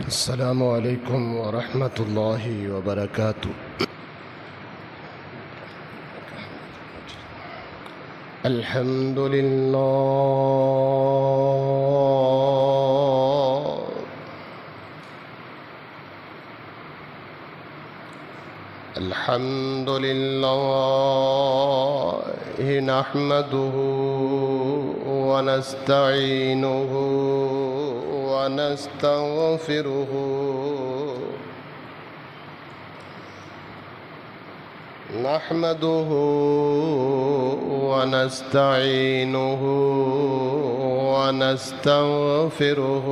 السلام عليكم ورحمة الله وبركاته. الحمد لله الحمد لله نحمده ونستعينه ونستغفره نحمده ونستعينه ونستغفره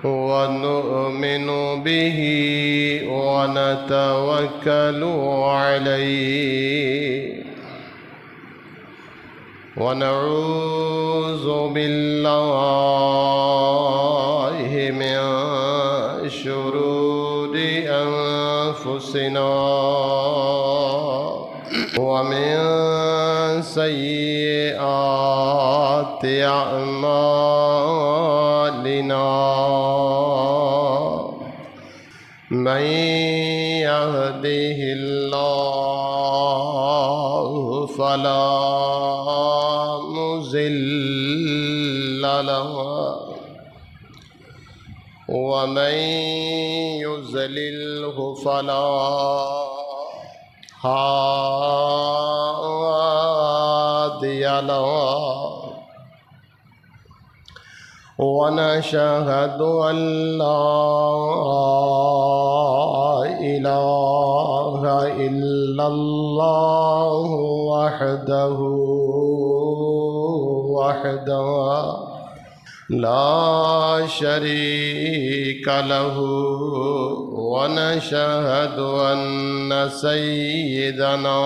ونؤمن به ونتوكل عليه ونعوذ بالله من شرور أنفسنا ومن سيئات أعمالنا من يهده الله فلا مضل له ومن يضلله فلا هادي له ونشهد أن لا إله إلا الله وحده لا شريك له ونشهد أن سيدنا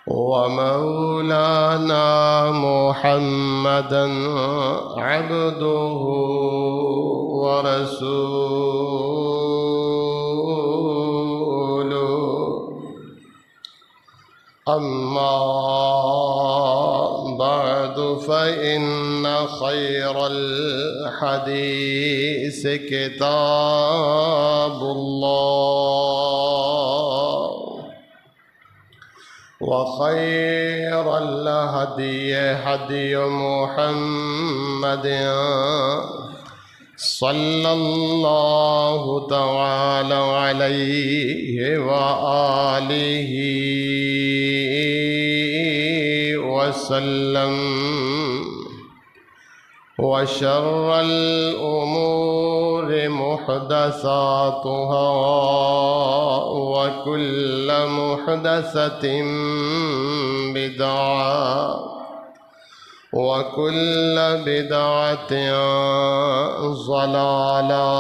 ومولانا محمدا عبده ورسوله أما بعد فإن خير الحديث كتاب الله وخير الهدي هدي محمد صلى الله تعالى عليه وآله وسلم وشر الأمور محدثاتها وكل محدثة بدعة وكل بدعة ضلالة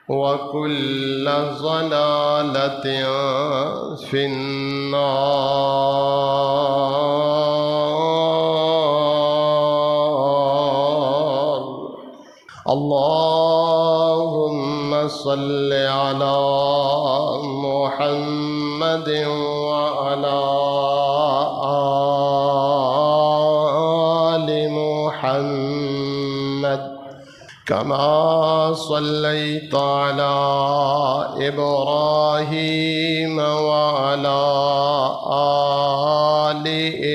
وكل ضلالة في النار. اللهم صل على محمد وعلى آل محمد كما صليت على إبراهيم وعلى آل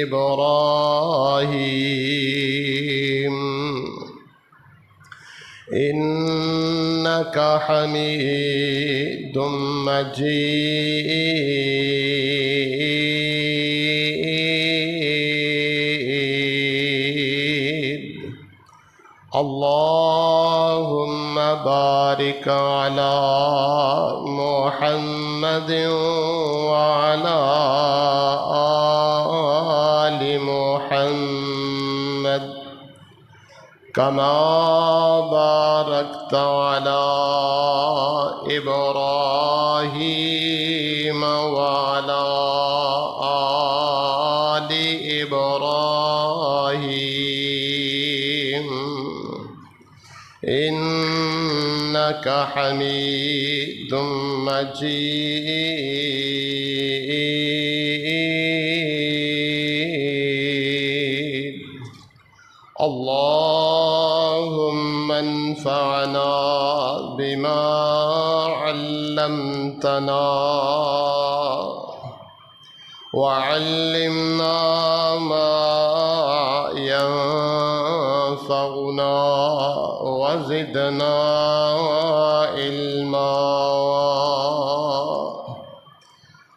إبراهيم إنك حميد مجيد. اللهم بارك على محمد وعلى آل محمد كما باركت على إبراهيم وعلى آل إبراهيم إنك حميد مجيد. بما علمتنا وعلمنا ما ينفعنا وزدنا علما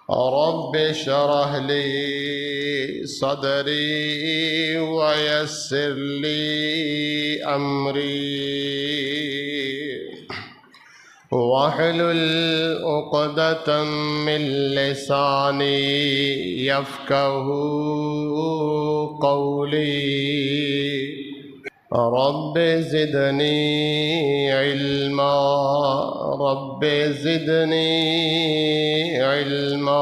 رب اشرح لي صدري ويسر لي أمري واحلل عقدة من لساني يفقه قولي رب زدني علما رب زدني علما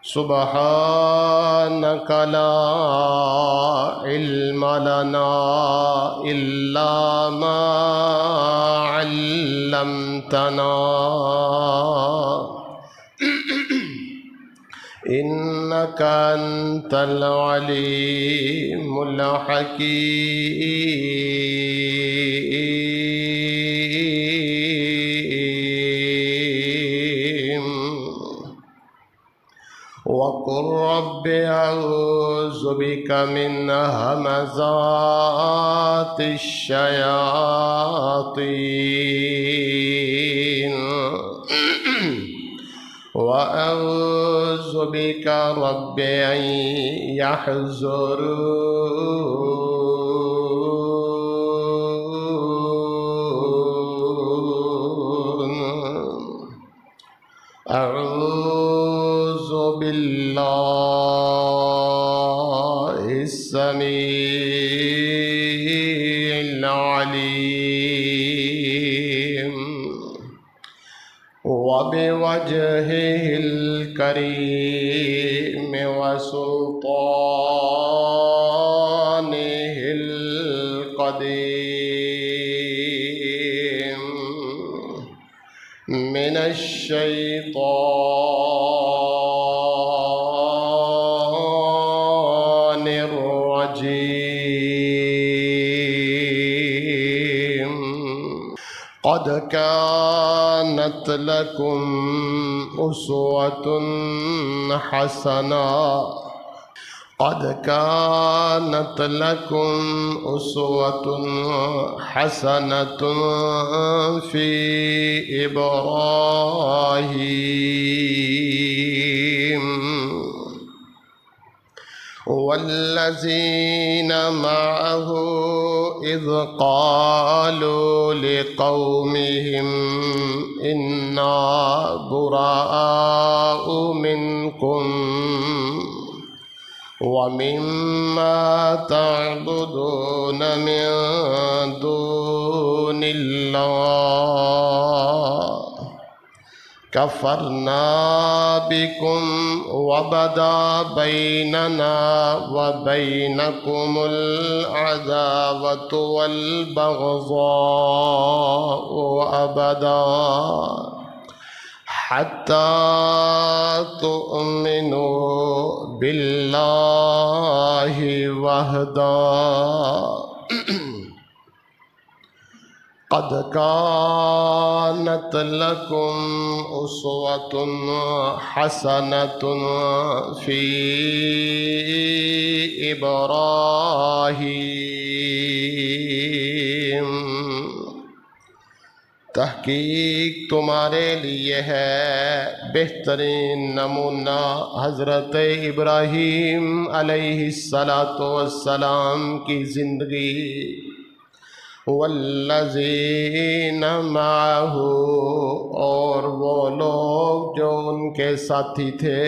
سبحانك لا علم لنا إلا ما علمتنا إنك أنت العليم الحكيم وقل رب أعوذ بك من همزات الشياطين وأعوذ بك رب أن يحضرون أعوذ بالله السميع العليم وبوجهه الكريم وسلطانه القديم من الشيطان الرجيم قد كانت لكم أسوة حسنة قد كانت لكم أسوة حسنة في إبراهيم والذين معه إذ قالوا لقومهم إنا براء منكم ومما تعبدون من دون الله كفرنا بكم وبدا بيننا وبينكم العداوة والبغضاء أبدا حتى تؤمنوا بالله وحده قد كانت لكم أسوة حسنة في إبراهيم تحقیق تمہارے لیے ہے بہترین نمونہ حضرت ابراہیم علیہ السلام کی زندگی والذین معہ اور وہ لوگ جو ان کے ساتھی تھے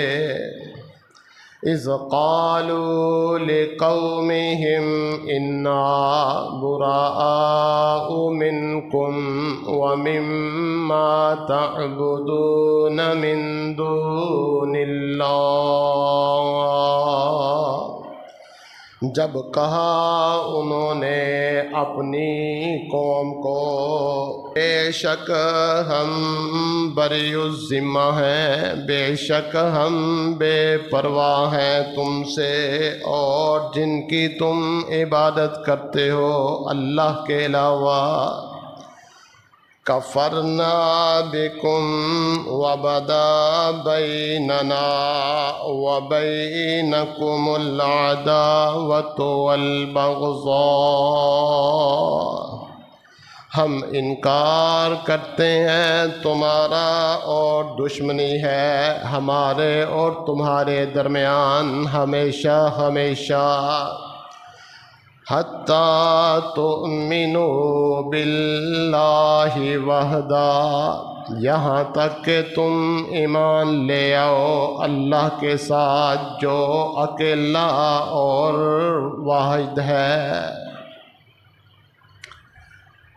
اذ قالوا لقومهم انا براء منكم ومما تعبدون من دون اللہ جب کہا انہوں نے اپنی قوم کو بے شک ہم بری الذمہ ہیں، بے شک ہم بے پرواہ ہیں تم سے اور جن کی تم عبادت کرتے ہو اللہ کے علاوہ، کفرنا بکم وبدا بیننا وبینکم العداوۃ والبغضاء، ہم انکار کرتے ہیں تمہارا اور دشمنی ہے ہمارے اور تمہارے درمیان ہمیشہ ہمیشہ، حتیٰ تؤمنوا باللہ وحدہ، یہاں تک کہ تم ایمان لے آؤ اللہ کے ساتھ جو اکیلا اور واحد ہے۔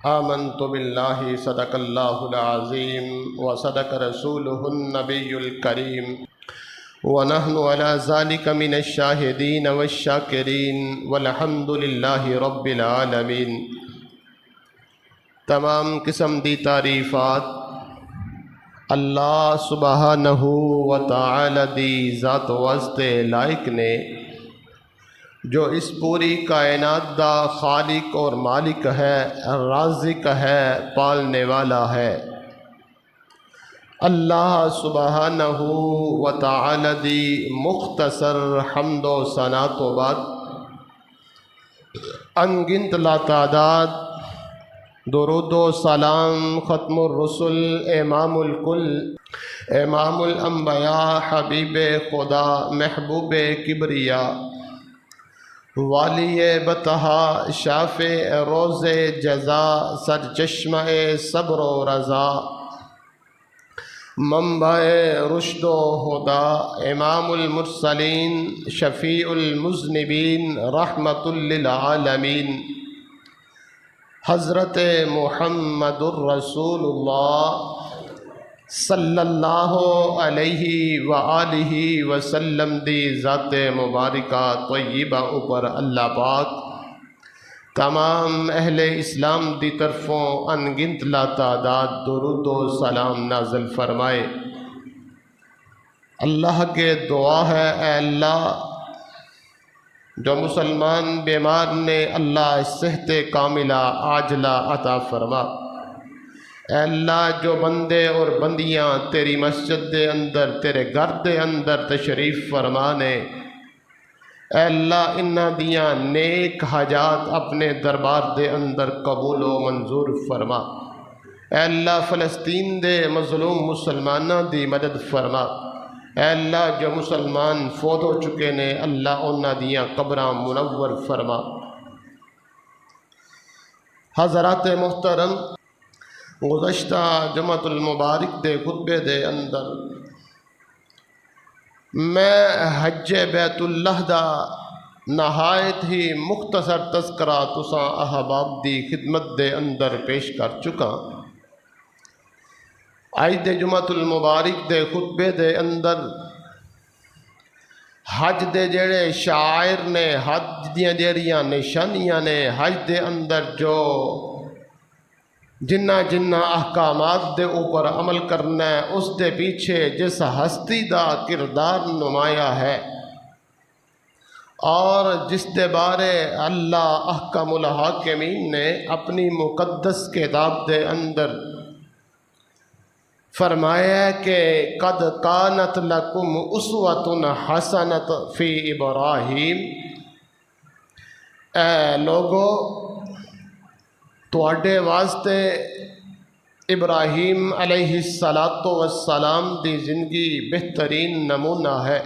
آمنت باللہ، صدق اللہ العظیم وصدق رسولہ النبی الکریم، وَنَحْنُ عَلَى ذَلِكَ مِنَ الشَّاهِدِينَ وَالشَّاكِرِينَ وَالْحَمْدُ لِلَّهِ رَبِّ الْعَالَمِينَ۔ تمام قسم دی تعریفات اللہ سبحانہ و تعالی دی ذات واسطے لائق نے، جو اس پوری کائنات دا خالق اور مالک ہے، رازق ہے، پالنے والا ہے۔ اللہ سبحانہ و تعالی دی مختصر حمد و ثنا تو بعد انگنت لا تعداد درود و سلام ختم الرسل، امام الکل، امام الانبیاء، حبیب خدا، محبوب کبریا، والی بطحا، شافع روز جزا، سرچشمہ صبر و رضا، منبع رشد و ہدا، امام المرسلین، شفیع المذنبین، رحمت للعالمین، حضرت محمد الرسول اللہ صلی اللہ علیہ وآلہ وسلم دی ذات مبارکہ طیبہ اوپر اللہ پاک تمام اہل اسلام دی طرفوں انگنت لا تعداد درود و سلام نازل فرمائے۔ اللہ کے دعا ہے، اے اللہ جو مسلمان بیمار نے اللہ صحت کاملہ عاجلہ عطا فرما۔ اے اللہ جو بندے اور بندیاں تیری مسجد دے اندر، تیرے گھر دے اندر تشریف فرمانے، اے اللہ انہاں دیاں نیک حاجات اپنے دربار دے اندر قبول و منظور فرما۔ اے اللہ فلسطین دے مظلوم مسلمانہ دی مدد فرما۔ اے اللہ جو مسلمان فوت ہو چکے نے اللہ انہاں دیاں قبراں منور فرما۔ حضرات محترم، گزشتہ جمعۃ المبارک دے خطبے دے اندر میں حج بیت اللہ دا نہایت ہی مختصر تذکرہ تساں احباب دی خدمت دے اندر پیش کر چکا۔ آج دے جمعۃ المبارک دے خطبے دے اندر حج دے جڑے شاعر نے، حج دیاں جڑیاں نشانیاں نے، حج دے اندر جو جنہ جنہ احکامات دے اوپر عمل کرنا ہے، اس دے پیچھے جس ہستی دا کردار نمایاں ہے اور جس دے بارے اللہ احکم الحاکمین نے اپنی مقدس کتاب دے اندر فرمایا کہ قد کانت لکم اسوۃ حسنۃ فی ابراہیم، اے لوگو تواڈے واسطے ابراہیم علیہ السلام دی زندگی بہترین نمونہ ہے۔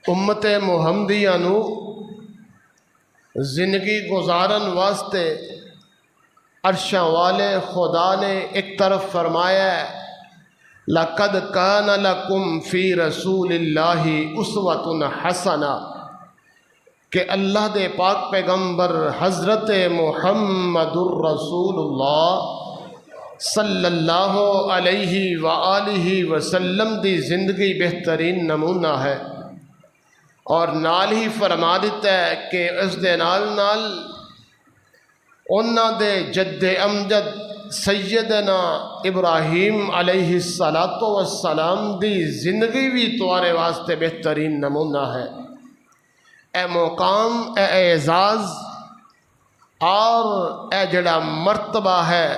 امت محمدیہ نو زندگی گزارن واسطے عرشاں والے خدا نے ایک طرف فرمایا ہے لَقَدْ كَانَ لَكُمْ فِي رَسُولِ اللَّهِ أُسْوَةٌ حَسَنَةٌ، کہ اللہ دے پاک پیغمبر حضرت محمد الرسول اللہ صلی اللہ علیہ وآلہ وسلم دی زندگی بہترین نمونہ ہے۔ اور نال ہی فرما دیتا ہے کہ اس دے نال نال انہاں دے جد امجد سیدنا ابراہیم علیہ السلام دی زندگی بھی تمہارے واسطے بہترین نمونہ ہے۔ اے مقام، اے اعزاز اور اے جڑا مرتبہ ہے،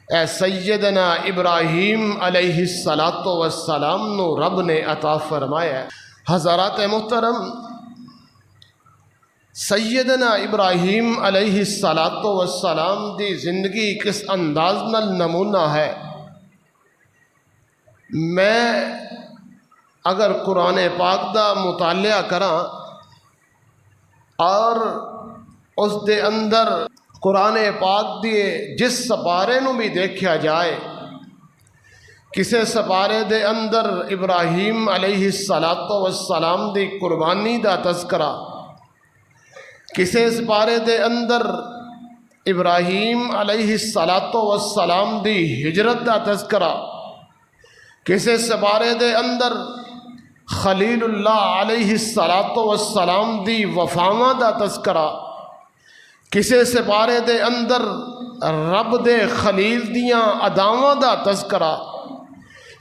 اے سیدنا ابراہیم علیہ السلام نو رب نے عطا فرمایا ہے۔ حضرات محترم، سیدنا ابراہیم علیہ السلام دی زندگی کس انداز نال نمونہ ہے۔ میں اگر قرآن پاک دا مطالعہ کراں اور اس دے اندر قرآن پاک دی جس سپارے نو بھی دیکھا جائے، کسے سپارے دے اندر ابراہیم علیہ السلام دی قربانی دا تذکرہ، کسے سپارے دے اندر ابراہیم علیہ السلام دی ہجرت دا تذکرہ، کسے سپارے دے اندر خلیل اللہ علیہ السلام دی وفاواں دا تذکرہ، کسے سپارے دے اندر رب دے خلیل دیاں اداواں دا تذکرہ،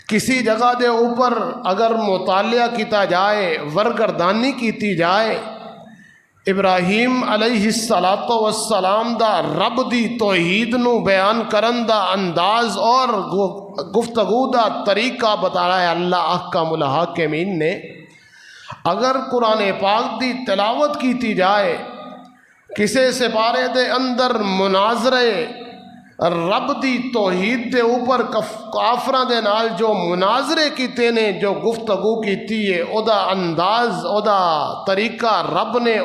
کسی جگہ دے اوپر اگر مطالعہ کیتا جائے، ورگردانی کیتی جائے، ابراہیم علیہ السلام دا رب دی توحید نو بیان کرن دا انداز اور گفتگو دا طریقہ بتایا ہے اللہ احکام الحاکمین نے۔ اگر قرآن پاک دی تلاوت کیتی جائے، کسے سپارے دے اندر مناظرے رب دی توحید دے اوپر کافراں دے نال جو مناظرے کیتے نے، جو گفتگو کیتی ہے، او دا انداز، او دا طریقہ رب نے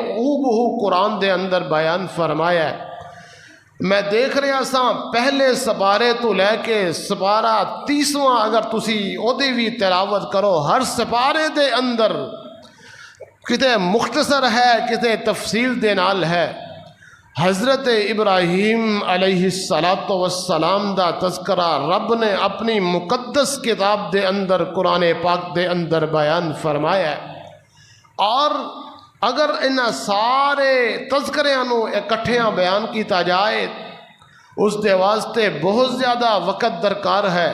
بہو قرآن دے اندر بیان فرمایا ہے۔ میں دیکھ رہا سا پہلے سپارے تو لے کے سپارہ 30واں اگر تسی او دی بھی تلاوت کرو، ہر سپارے دے اندر کتے مختصر ہے، کتے تفصیل دے نال ہے۔ حضرت ابراہیم علیہ السلام دا تذکرہ رب نے اپنی مقدس کتاب دے اندر قرآن پاک دے اندر بیان فرمایا ہے۔ اور اگر انہاں سارے تذکریاں نو اکٹھیاں بیان کیتا جائے، اس دے واسطے بہت زیادہ وقت درکار ہے۔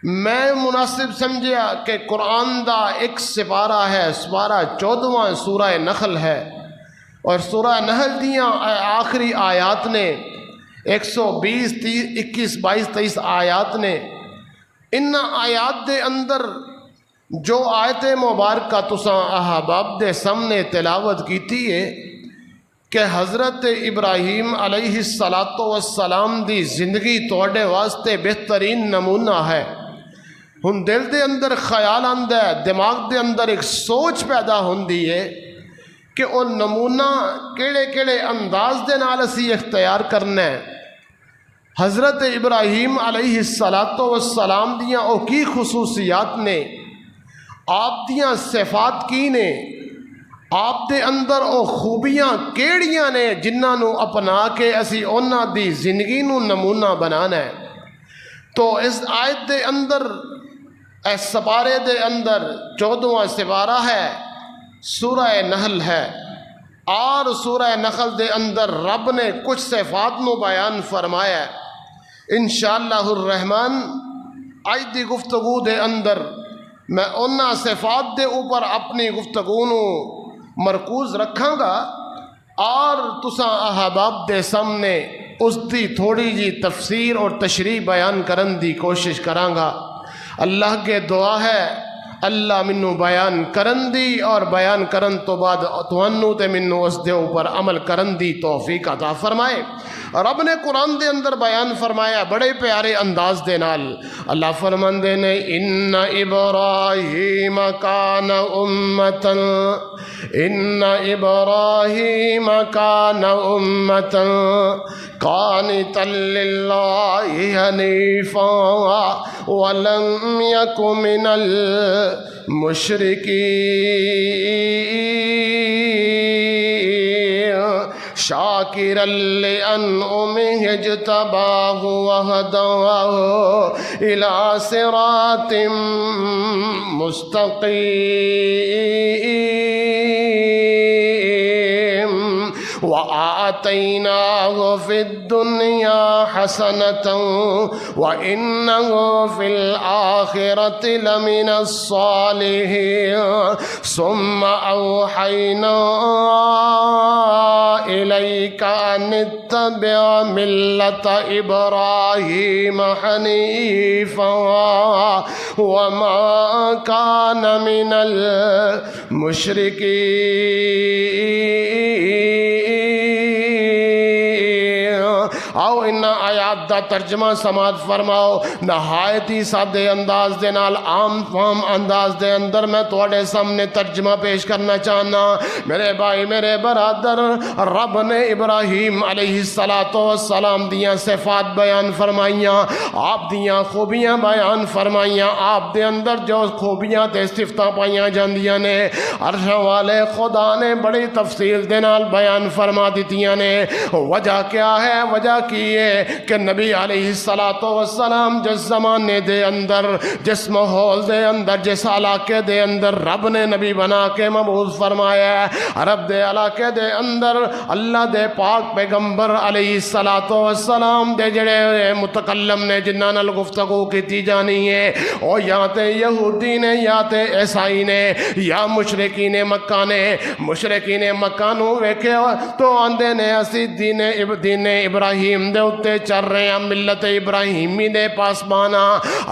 میں مناسب سمجھیا کہ قرآن دا ایک سپارہ ہے، سپارہ 14واں سورہ نحل ہے، اور سورہ نحل دیاں آخری آیات نے 120 21 22 23 آیات نے، ان آیات دے اندر جو آیت مبارکہ تساں احباب دے سامنے تلاوت کیتی ہے کہ حضرت ابراہیم علیہ السلام دی زندگی توڑے واسطے بہترین نمونہ ہے۔ ہن دل دے اندر خیال آندہ ہے، دماغ دے اندر ایک سوچ پیدا ہوندی ہے کہ وہ نمونہ کیڑے کیڑے انداز دے نال اسی اختیار کرنا ہے۔ حضرت ابراہیم علیہ السلام دیاں او کی خصوصیات نے، آپ دیاں صفات کی نے، آپ دے اندر او خوبیاں کیڑیاں نے جنہاں نو اپنا کے اسی انہاں دی زندگی نو نمونہ بنانا ہے۔ تو اس آیت دے اندر، اس سپارے دے اندر 14واں سپارہ ہے، سورہ نحل ہے، اور سورہ نحل دے اندر رب نے کچھ صفات نو بیان فرمایا ہے۔ انشاءاللہ الرحمن آج دی گفتگو دے اندر میں انہاں صفات دے اوپر اپنی گفتگو نو مرکوز رکھاں گا، اور تساں احباب دے سامنے اس دی تھوڑی جی تفسیر اور تشریح بیان کرن دی کوشش کراں گا۔ اللہ کے دعا ہے اللہ منو بیان کرن دی، اور بیان کرن تو بعد توانو تے منو اس دے اوپر عمل کرن دی توفیق عطا فرمائے۔ رب نے قرآن دے اندر بیان فرمایا بڑے پیارے انداز دے نال۔ اللہ فرماندے نے ان ابراہیم کان امتا، ان ابراہیم کان امتا قانتا للہ حنیفا ولم یک من المشرکین شاکرا شاكرا لأنعمه اجتباه وهداه إلى صراط مستقيم وآتيناه في الدنيا حسنة وإنه في الآخرة لمن الصالحين ثم أوحينا إليك أن اتبع ملة إبراهيم حنيفا وما كان من المشركين. آؤ ان آیات دا ترجمہ سماعت فرماؤ. نہایت ہی سادے انداز دے نال عام فہم انداز دے اندر میں تواڈے سامنے ترجمہ پیش کرنا چاہنا. میرے بھائی میرے برادر، رب نے ابراہیم علیہ السلام دیاں صفات بیان فرمائیاں، آپ دیاں خوبیاں بیان فرمائیاں، آپ دے اندر جو خوبیاں تے صفتاں پائیاں جاندیاں نے عرش والے خدا نے بڑی تفصیل دے نال بیان فرما دتیاں نے. وجہ کیا ہے؟ وجہ کی ہے کہ نبی علیہ السلام جس زمانے دے اندر، جس ماحول دے اندر، جس علاقے دے اندر رب نے نبی بنا کے مبعوث فرمایا ہے، عرب دے علاقے دے اندر اللہ دے پاک پیغمبر علیہ السلام دے جڑے متکلم نے جنہاں نال گفتگو کیتی جانی ہے او یا تے یہودی نے یا تے عیسائی نے یا مشرکین مکہ نے. مشرکین مکہ نو ویکھے تو آندے نے اسی دین ابراہیم دے اتے چل رہے ہیں، ملت ابراہیمی دے پاس بانا.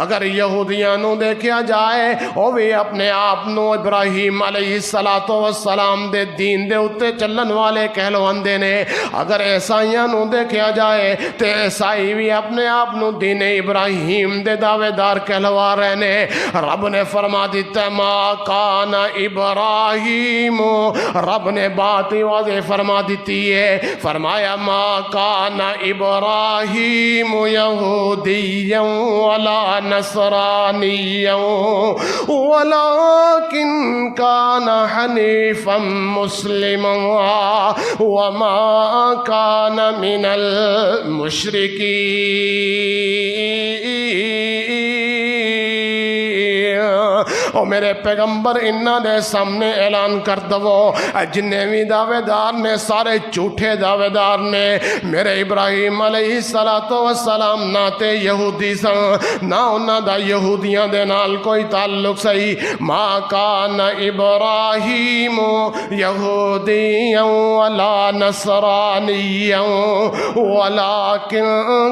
اگر یہودیاں نو دیکھیا جائے او بھی اپنے آپ نو ابراہیم علیہ السلام دے دین دے اتے چلن والے کہلواندے نے. اگر عیسائیاں نو دیکھیا جائے تے عیسائی بھی اپنے آپ نو دین ابراہیم دے دعوے دار کہلوا رہے نے. رب نے فرما دیتا ہے ما کان ابراہیم، رب نے بات ہی واضح فرما دیتی ہے، فرمایا ما کان ابراہیم یہودیا ولا نصرانیا ولکن کان حنیفا مسلما وما کان من المشرکین. او میرے پیغمبر انہاں دے سامنے اعلان کر دو جنہیں بھی دعوے دار نے سارے جھوٹے دعوے دار نے. میرے ابراہیم علیہ السلام نہ تے یہودی سن، نہ انہاں دا یہودیاں دے نال کوئی تعلق صحیح. ما کان ابراہیم یہودیا ولا نصرانیا ولکن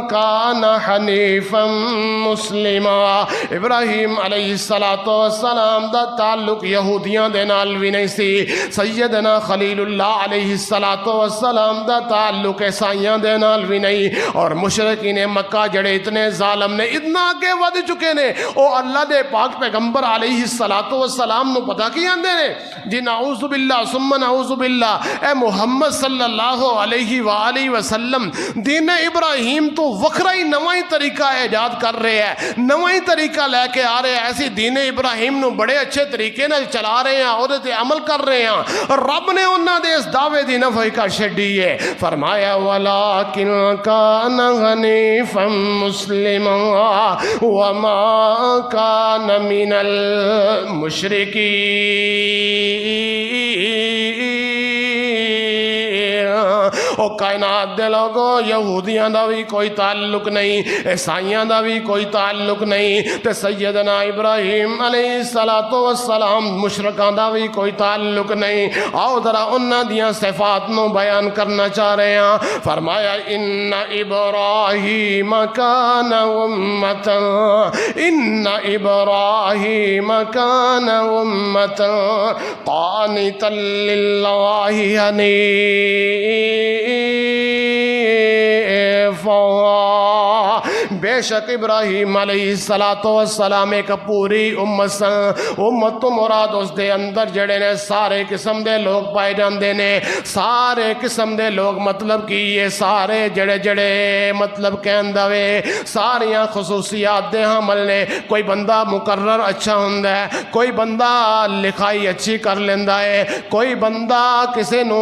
کان حنیفا مسلما. ابراہیم علیہ السلام دا تعلق یہودیاں دے نال بھی نہیں سی. سیدنا خلیل اللہ علیہ السلام دا تعلق عیسائیاں دے نال بھی نہیں. اور مشرکین مکہ جڑے اتنے ظالم نے، اتنا آگے ود چکے نے، او اللہ دے پاک پیغمبر علیہ السلام نو پتہ کی آندے نے جی نعوذ باللہ ثم نعوذ باللہ اے محمد صلی اللہ علیہ وآلہ وسلم دین ابراہیم تو وکھرا ہی نواں طریقہ ایجاد کر رہے ہیں، نواں طریقہ لے کے آ رہے ہیں. ایسی دین ابراہیم نو بڑے اچھے طریقے نال چلا رہے ہیں اور تے عمل کر رہے ہیں. رب نے انہاں دے اس دعوے دی نفی کر چھڈی ہے، فرمایا ولکن کان حنیفا مسلما وما کان من المشرکین. او کائنات دے لوگو یہودیاں دا بھی کوئی تعلق نہیں، عیسائیاں دا بھی کوئی تعلق نہیں، تے سیدنا ابراہیم علیہ السلام مشرکاں دا بھی کوئی تعلق نہیں. آؤ ذرا انہاں دیاں صفات نو بیان کرنا چاہ رہے ہیں. فرمایا ان ابراہیم کان امتا، ان ابراہیم کان امتا قانتا للہ حنیفا. بے بے شک ابراہیم علیہ السلام ایک پوری امت تو مراد اس دے اندر جڑے نے سارے قسم دے لوگ پائے جاندے نے سارے قسم دے لوگ مطلب کی یہ سارے جڑے جڑے مطلب کہندہ وے ساریاں خصوصیات دے حامل نے کوئی بندہ مقرر اچھا ہوندا ہے کوئی بندہ لکھائی اچھی کر لیندہ ہے کوئی بندہ کسی نو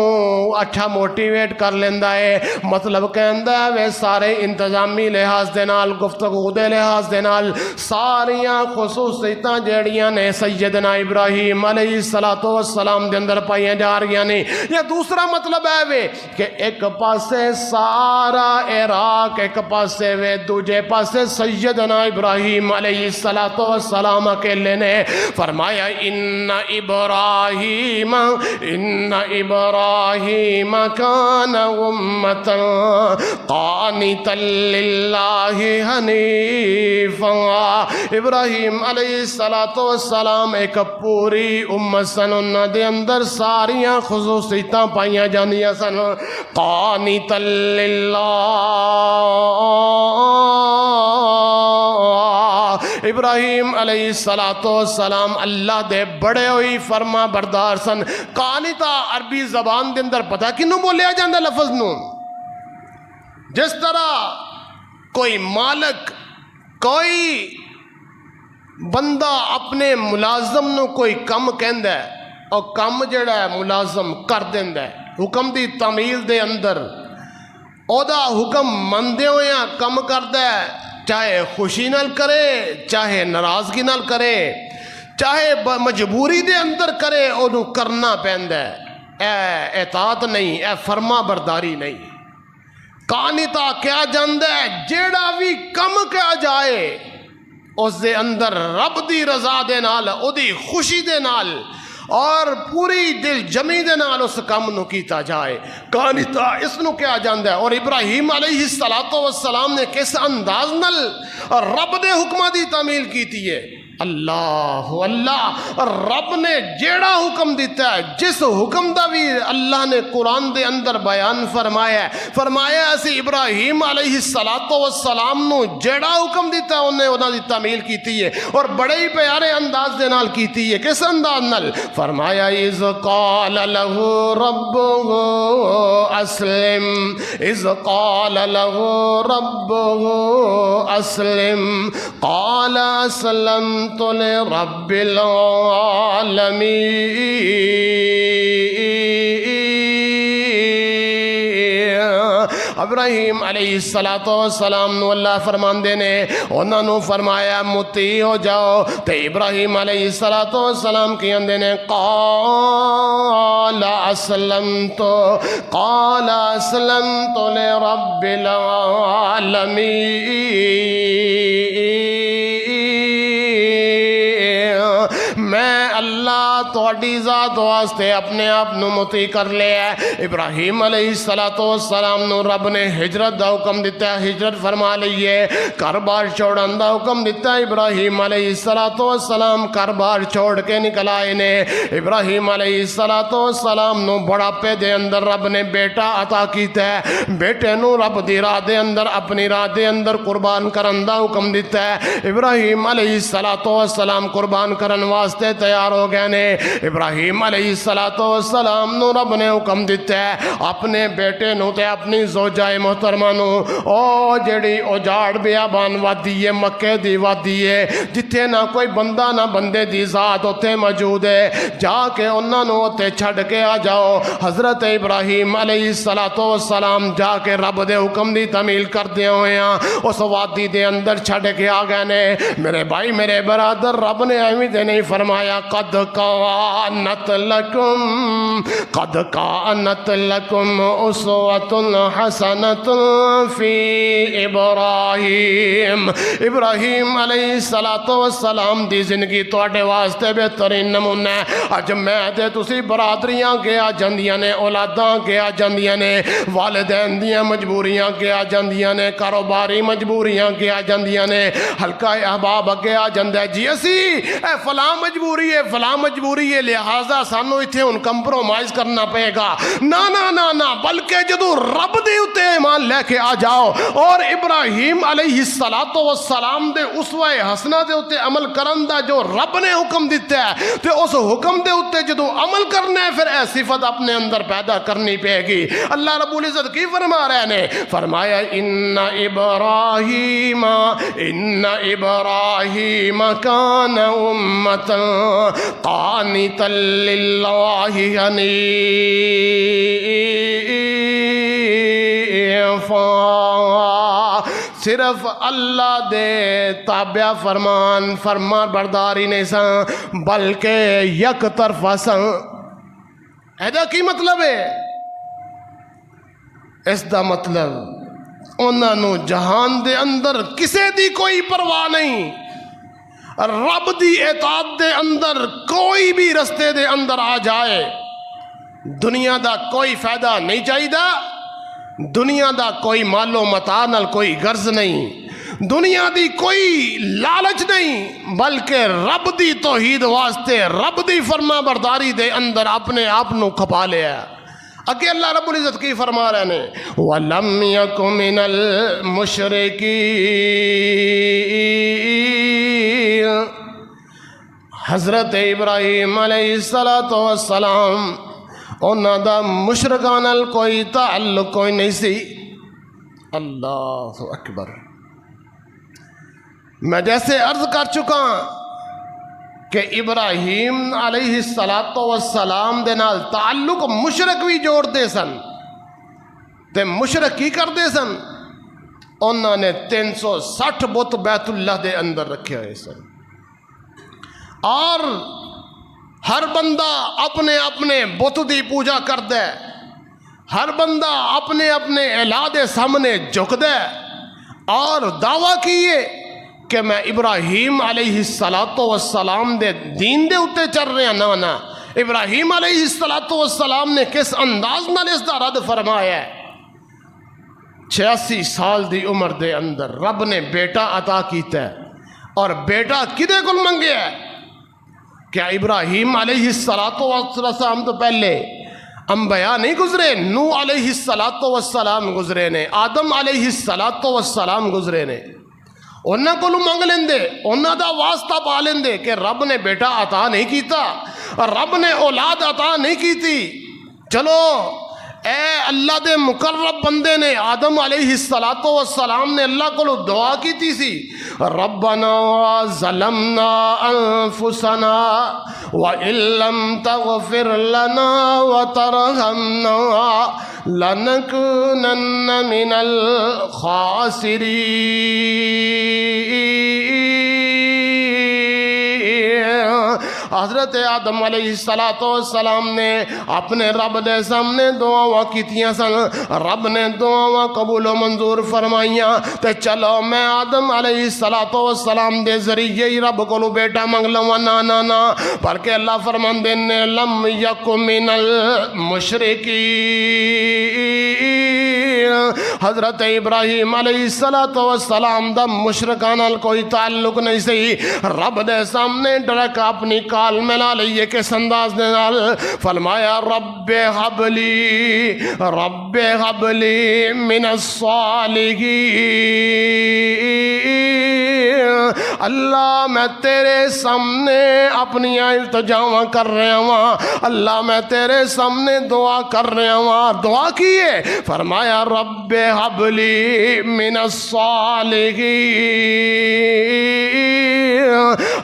اچھا موٹیویٹ کر لیندہ ہے مطلب کہندہ ہے وہ سارے انتظامی لحاظ دے نال گفتگو دے لحاظ دے نال ساریاں خصوصیتاں جڑیاں نے سیدنا ابراہیم علیہ السلام دے اندر پائیاں جا رہی ہیں یہ دوسرا مطلب ہے وہ کہ ایک پاسے سارا عراق ایک پاسے وہ دوجے پاسے سیدنا ابراہیم علیہ السلام اکیلے نے فرمایا ان ابراہیم کان امتا قانتا للہ حنیفا ابراہیم علیہ السلام ایک پوری امت سن انہاں دے اندر ساریاں خصوصیتاں پائیاں جاندیاں سن قانتا للہ ابراہیم علیہ السلام اللہ دے بڑے ہوئی فرما بردار سن قانتا عربی زبان دے اندر پتہ کنوں بولیا جاندہ لفظ نو جس طرح کوئی مالک کوئی بندہ اپنے ملازم نو کوئی کم کہندہ ہے اور کم جڑا ہے ملازم کر دیندہ ہے حکم دی تعمیل دے اندر او دا حکم مندے ہویاں کم کردہ ہے چاہے خوشی نال کرے چاہے ناراضگی نال کرے چاہے مجبوری دے اندر کرے انہوں کرنا پہندہ ہے اے اطاعت نہیں اے فرما برداری نہیں قانتا کیا جاندہ ہے جیڑا بھی کم کیا جائے اس دے اندر رب دی رضا دے نال او دی خوشی دے نال اور پوری دل جمی دے نال اس کم نو کیتا جائے قانتا اس نو کیا جاندہ ہے اور ابراہیم علیہ السلام نے کس انداز نال رب دے حکمہ دی تعمیل کیتی ہے اللہ رب نے جیڑا حکم دیتا ہے جس حکم دا بھی اللہ نے قرآن دے اندر بیان فرمایا اسی ابراہیم علیہ السلام نو جیڑا حکم دیتا ہے انہیں انہاں دی تعمیل کیتی ہے اور بڑے ہی پیارے انداز دے نال کیتی ہے کس انداز نال فرمایا اذ قال له ربه اسلم اذ قال له ربه اسلم قال اسلم لرب العالمین ابراہیم علیہ السلام نو اللہ فرمان دینے انہوں نے فرمایا مطیع ہو جاؤ تے ابراہیم علیہ السلام کی اندے نے قال اسلمت لرب العالمین میں اللہ توڑی ذات واسطے اپنے آپ نو مطیع کر لیا ہے ابراہیم علیہ السلام نو رب نے ہجرت دا حکم دیتا ہے ہجرت فرما لئیے کاربار چھوڑن دا حکم دیتا ہے ابراہیم علیہ السلام کاربار چھوڑ کے نکل آئے نے ابراہیم علیہ السلام نو بڑھاپے دے اندر رب نے بیٹا عطا کیتا ہے بیٹے نو رب دی راہ دے اندر اپنی راہ دے اندر قربان کرن دا حکم دیتا ہے ابراہیم علیہ السلام قربان کرن واسطے تیار ہو گئے نے ابراہیم علیہ السلام نو رب نے حکم دیتا ہے اپنے بیٹے نو تے اپنی زوجہ محترمہ نو او جڑی اجاڑ بیابان وادی ہے مکے دی وادی ہے جتھے نہ کوئی بندہ نہ بندے دی ذات ہوتے موجود ہے جا کے انہاں نو تے چھڑ کے آ جاؤ حضرت ابراہیم علیہ السلام جا کے رب دے حکم دی تعمیل کر دے ہوئے ہیں اس وادی دے اندر چھڑ کے آ گئے نے میرے بھائی میرے برادر رب نے ایویں تے نہیں فرمایا قد کانت لکم اسوۃ حسنۃ فی ابراہیم علیہ السلام دی زندگی تواڈے واسطے بہترین نمونہ ہے اج میں تے تسی برادریاں کے آ جاندیاں نے اولاداں کے آ جاندیاں نے والدین دیاں مجبوریاں کے آ جاندیاں نے کاروباری مجبوریاں کے آ جاندیاں نے حلقہ احباب اگے آ جاندہ ہے جی اسی اے فلاں مجبوری ہے ہے لہٰذا سانو اتنے ہن کمپرومائز کرنا پے گا، نا نا نا نا، بلکہ جدو رب دے اتے ایمان لے کے آ جاؤ اور ابراہیم علیہ السلام دے اسوہ حسنہ دے اتے عمل کرن دا جو رب نے حکم دیتا ہے تے اس حکم دے اتے جدو عمل کرنا ہے پھر اے صفت اپنے اندر پیدا کرنی پے گی۔ اللہ رب العزت کی فرما رہے نے، فرمایا ان ابراہیم کان امتا قانتا للہ حنیفا، صرف اللہ دے تابع فرما برداری نہیں سن بلکہ یک طرفہ سن۔ ایدہ کی مطلب ہے؟ اس دا مطلب انہاں نو جہان دے اندر کسے دی کوئی پرواہ نہیں، رب دی اطاعت دے اندر کوئی بھی رستے دے اندر آ جائے دنیا دا کوئی فائدہ نہیں چاہیے، دنیا دا کوئی مال و متاع نال کوئی غرض نہیں، دنیا دی کوئی لالچ نہیں، بلکہ رب دی توحید واسطے رب دی فرما برداری دے اندر اپنے آپ نو کھپا لیا۔ اگے اللہ رب العزت کی فرما رہے نے وَلَمْ يَكُ مِنَ الْمُشْرِكِينَ، حضرت ابراہیم علیہ السلام انہاں دا مشرکاں نال کوئی تعلق کوئی نہیں سی۔ اللہ اکبر، میں جیسے عرض کر چکا کہ ابراہیم علیہ السلام دے نال تعلق مشرک بھی جوڑ دے سن، تے مشرک کی کر دے سن، انہوں نے 360 بت بیت اللہ دے اندر رکھے ہوئے سن، اور ہر بندہ اپنے اپنے بت دی پوجا کر دے، ہر بندہ اپنے اپنے الہ دے سامنے جھک دے اور دعویٰ کیے کہ میں ابراہیم علیہ السلام دے دین دے اتے چل رہے ہیں۔ نا ابراہیم علیہ السلام نے کس انداز نال اس دا رد فرمایا ہے؟ 86 سال دی عمر دے اندر رب نے بیٹا عطا کیتا ہے، اور بیٹا کدے کول منگیا ہے؟ کیا ابراہیم علیہ السلام تو پہلے انبیاء نہیں گزرے؟ نوح علیہ السلام گزرے نے، آدم علیہ السلام گزرے نے، انہاں کو منگ لیندے، انہاں دا واسطہ پا لیندے کہ رب نے بیٹا عطا نہیں کیتا، رب نے اولاد عطا نہیں کیتی۔ چلو اے اللہ دے مقرب بندے نے آدم علیہ السلام نے اللہ کو دعا کی سی، ربنا ظلمنا انفسنا وَإِن لَّمْ تَغْفِرْ لَنَا وَتَرْحَمْنَا لَنَكُونَنَّ مِنَ الْخَاسِرِينَ۔ حضرت آدم علیہ السلام نے اپنے رب دے سامنے دعاواں کیتیاں سن، رب نے دعاواں قبول و منظور فرمائیاں، تے چلو میں آدم علیہ السلام دے ذریعے ہی رب کو بیٹا منگ لواں۔ نا نا نا، بلکہ اللہ فرماندے نے لم یک من المشرکین، حضرت ابراہیم علیہ السلام دا مشرکان نال کوئی تعلق نہیں سی۔ رب دے سامنے ڈرک اپنی کال ملا لئیے کس انداز دے نال فرمایا رب حب لی من الصالحین، اللہ میں تیرے سامنے اپنی التجاواں کر رہا ہوں، اللہ میں تیرے سامنے دعا کر رہا ہوں۔ دعا کیے، فرمایا رب حب لی من الصالحین۔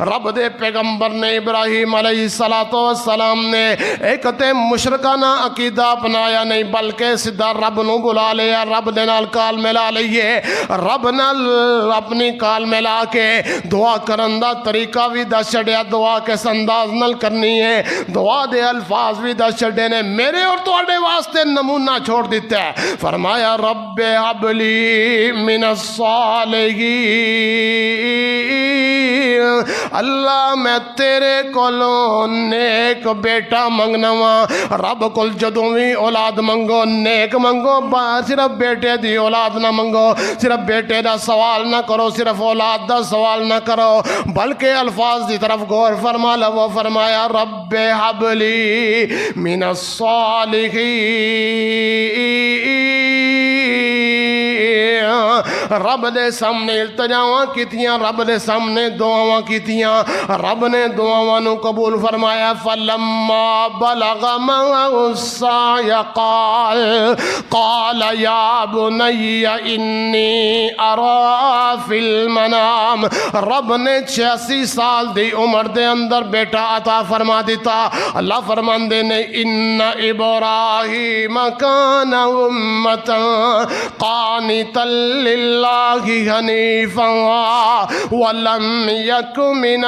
رب دے پیغمبر نے ابراہیم علیہ السلام نے ایک تے مشرکانہ عقیدہ اپنایا نہیں، بلکہ سدھا رب نو بلا لیا، رب دے نال کال ملا لئیے، رب نال اپنی کال ملا کے دعا کرن دا طریقہ بھی دس چھڑیا، دعا کس انداز نال کرنی ہے، دعا دے الفاظ بھی دس چھڑے نے، میرے اور تواڈے واسطے نمونہ چھوڑ دیتا ہے۔ فرمایا رب حب لی من الصالحین، اللہ میں تیرے کولوں نیک بیٹا منگنا وا رب کول جدوں وی اولاد منگو نیک منگو صرف بیٹے دی اولاد نہ منگو صرف بیٹے دا سوال نہ کرو صرف اولاد دا سوال نہ کرو بلکہ الفاظ دی طرف غور فرما لو فرمایا رب حب لی من الصالحین رب دے سامنے التجاواں کیتیاں رب دے سامنے دعاواں کیتیاں رب نے دعاواں نو قبول فرمایا فلما بلغ معه السعي قال یا بنی انی ارى فی المنام رب نے 86 سال دی عمر دے اندر بیٹا عطا فرما دیتا اللہ فرماندے نے ان ابراہیم کان امتا قانتا للہ حنیفا ولم یک من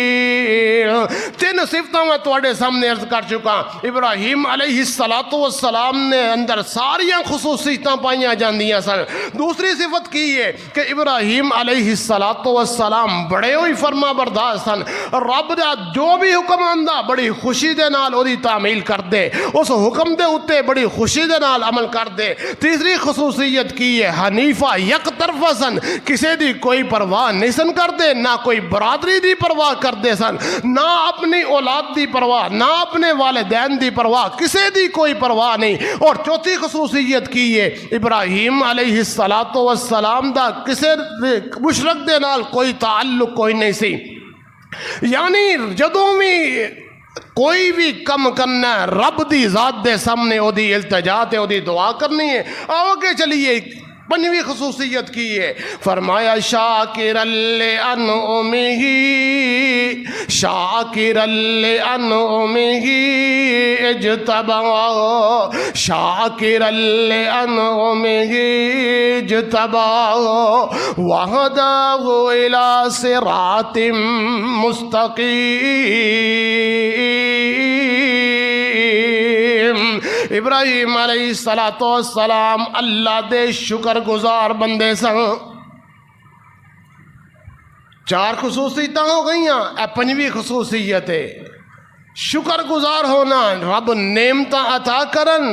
المشرکین تین صفتوں میں تواڈے سامنے عرض کر چکا ابراہیم علیہ السلام نے اندر ساریاں خصوصیتاں پائیاں جاندیاں سن دوسری صفت کی ہے کہ ابراہیم علیہ السلام بڑے ہوئی فرما بردار سن رب دا جو بھی حکم آندا بڑی خوشی دے نال او دی تعمیل کر دے اس حکم دے اتے بڑی خوشی دے نال عمل کر دے تیسری خصوصیت کی ہے حنیفہ یک طرفہ سن کسی دی کوئی پرواہ نہیں سن کر دے نہ کوئی برادری دی پرواہ کر دے سن نہ اپنی اولاد دی پرواہ نہ اپنے والدین دی پرواہ کسی دی کوئی پرواہ نہیں اور چوتھی خصوصیت کی ہے ابراہیم علیہ السلام دا کسی مشرک دے نال کوئی تعلق کوئی نہیں سی یعنی جدوں بھی کوئی بھی کم کرنا ہے رب دی ذات دے سامنے او دی التجا تے او دی دعا کرنی ہے آؤ کے چلیے پنجویں خصوصیت کی ہے فرمایا شاکرا لانعمہ شاکرا لانعمہ اجتباہ شاکرا لانعمہ اجتباہ وہداہ الی صراط مستقیم ابراہیم علیہ السلام اللہ دے شکر گزار بندے سن چار خصوصیتاں ہو گئیاں اے پنجویں خصوصیت ہے شکر گزار ہونا رب نعمتاں عطا کرن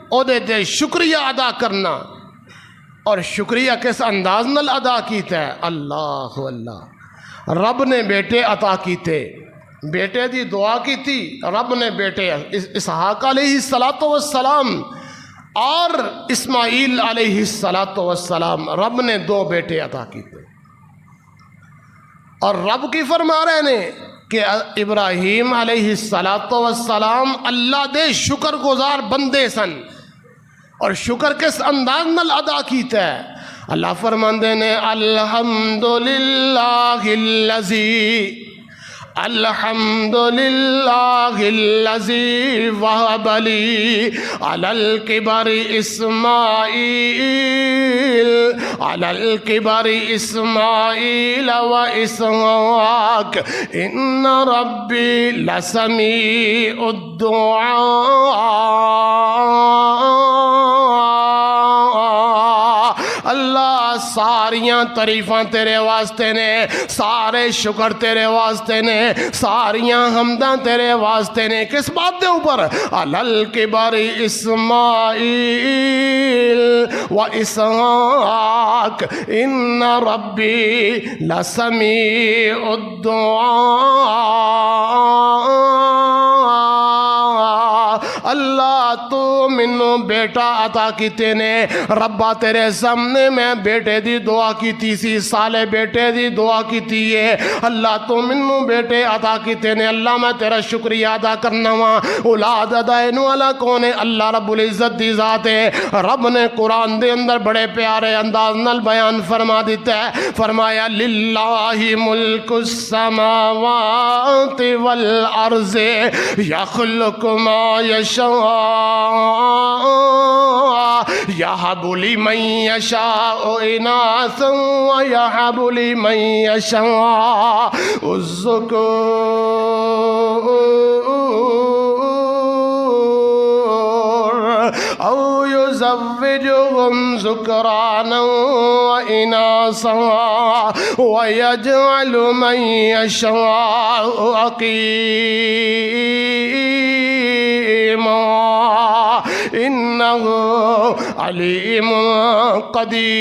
او دے تے شکریہ ادا کرنا اور شکریہ کس انداز نال ادا کیتا ہے اللہ اللہ رب نے بیٹے عطا کیتے بیٹے دی دعا کی تھی رب نے بیٹے اسحاق علیہ السلام اور اسماعیل علیہ السلام رب نے دو بیٹے عطا کیتے اور رب کی فرما رہے نے کہ ابراہیم علیہ السلام اللہ دے شکر گزار بندے سن اور شکر کس انداز نال ادا کیتا ہے اللہ فرماندے نے الحمدللہ الذی وہب لی علی الکبر اسماعیل و اسحاق ان ربی لسمیع الدعاء اللہ ساریاں تعریفاں تیرے واسطے نے سارے شکر تیرے واسطے نے ساریاں حمداں تیرے واسطے نے کس بات دے اوپر علی الکبر اسماعیل و اسحاق ان ربی لسمیع الدعاء اللہ تو منو بیٹا عطا کیتے نے ربا تیرے سامنے میں بیٹے دی دعا کیتی سی سالے بیٹے دی دعا کیتی ہے اللہ تو منو بیٹے عطا کیتے نے اللہ میں تیرا شکریہ ادا کرنا وا اولاد ادائے نو والا کون ہے اللہ رب العزت دی ذات ہے رب نے قرآن دے اندر بڑے پیارے انداز نال بیان فرما دیتا ہے فرمایا للہ ملک السماوات والارض یخلق ما یشاء یہب لمن یشاء اناثا ویہب لمن یشاء الذکور او يزوجهم ذكرانا وإناثا ويجعل من يشاء عقيما إنه عليم قدير۔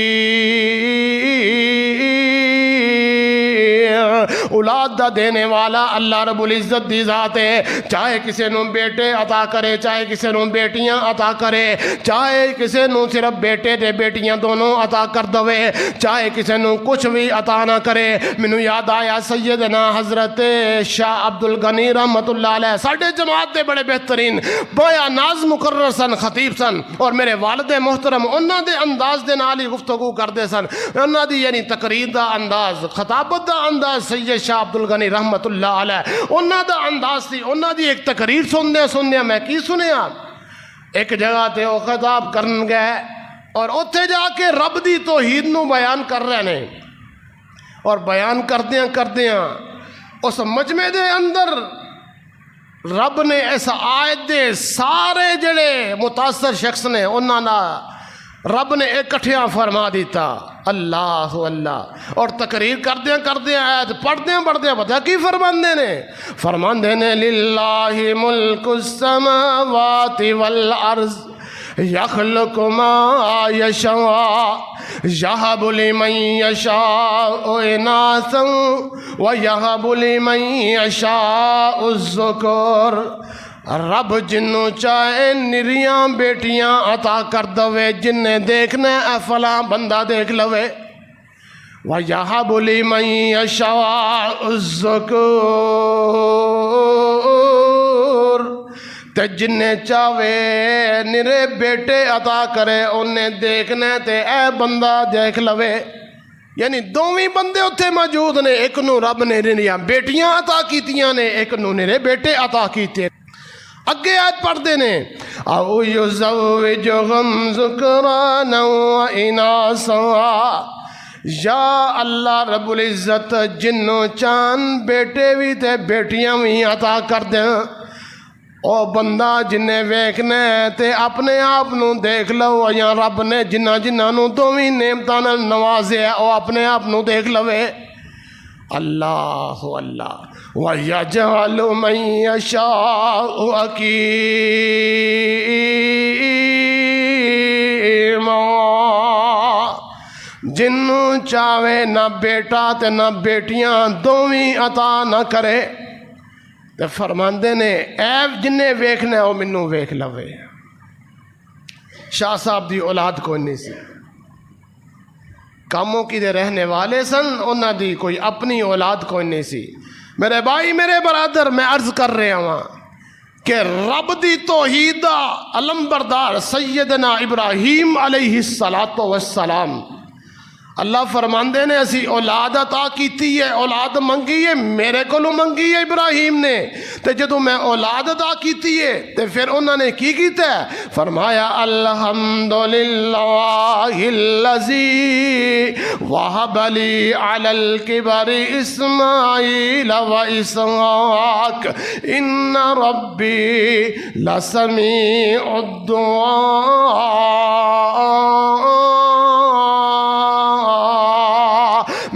اولاد دا دینے والا اللہ رب العزت دی ذات ہے، چاہے کسی نو بیٹے عطا کرے، چاہے کسی نو بیٹیاں عطا کرے، چاہے کسی نو صرف بیٹے تے بیٹیاں دونوں عطا کر دوے، چاہے کسی نو کچھ بھی عطا نہ کرے۔ مینوں یاد آیا سیدنا حضرت شاہ عبد الغنی رحمت اللہ علیہ ساڈے جماعت دے بڑے بہترین بایا ناز مقرر سن، خطیب سن، اور میرے والد محترم انہاں دے انداز دے نال ہی گفتگو کردے سن، انہاں دی یعنی تقریر دا انداز، خطابت دا انداز سید شاہ عبد الغنی رحمت اللہ علیہ انہاں دا انداز سی۔ انہاں دی ایک تقریر سندے میں کی سنیا، ایک جگہ تے وہ خطاب کرن گئے اور اتھے جا کے رب دی توحید نو بیان کر رہے نے، اور بیان کردیاں اس مجمع دے اندر رب نے ایسا آیت دے سارے جڑے متاثر شخص نے انہاں نا رب نے اکٹھیاں فرما دیتا، اللہ اللہ۔ اور تقریر کردیاں آیت پڑھدیاں پتہ کی فرماندے نے للہ ملک السماوات والارض یخلق ما یشاء یہب لمن یشاء اناثا ویہب لمن یشاء الذکور۔ رب جنوں چاہے نریاں بیٹیاں عطا کر دوے، جنہیں دیکھنا ہے فلاں بندہ دیکھ لوے، وَيَحَبُ لِمَن يَشَاءُ الذُّكُورَ، تے جنہیں چاہے نرے بیٹے عطا کرے، انہیں دیکھنا ہے تے اے بندہ دیکھ لوے۔ یعنی دوویں بندے اتھے موجود نے، ایک نو رب نے نریاں بیٹیاں عطا کیتیاں نے، ایک نو نرے بیٹے عطا کیتے۔ اگے آیت پڑھ دینے او یزوجہم ذکرانا و اناثا، یا اللہ رب العزت جنوں چان بیٹے بھی تے بیٹیاں بھی عطا کر دیں۔ او بندہ جنہیں ویکھنے تے اپنے آپ نو دیکھ لو، یا رب نے جنہ نو دوویں نعمتاں نال نوازے او اپنے آپ نو دیکھ لوے۔ اللہ اللہ وَيَجْعَلُ مَن يَشَاءُ عَقِيمًا، جنوں چاہے نہ بیٹا تے نہ بیٹیاں دوویں عطا نہ کرے، تے فرماندے نے اے جنہیں ویکھنا ہے وہ منوں ویکھ لوے۔ شاہ صاحب دی اولاد کوئی نہیں سی، کاموں کی دے رہنے والے سن، انہاں دی کوئی اپنی اولاد کوئی نہیں سی۔ میرے بھائی میرے برادر میں عرض کر رہا ہوں کہ رب دی توحید دا علم بردار سیدنا ابراہیم علیہ السلام، اللہ فرماندے نے اسی اولاد عطا کیتی ہے، اولاد منگی ہے، میرے کو منگی ہے ابراہیم نے، تے جدو میں اولاد عطا کیتی ہے تے پھر انہوں نے کی کیتا ہے، فرمایا الحمدللہ الذی وہب لی علی الکبر اسماعیل و اسحاق ان ربی لسمیع الدعاء۔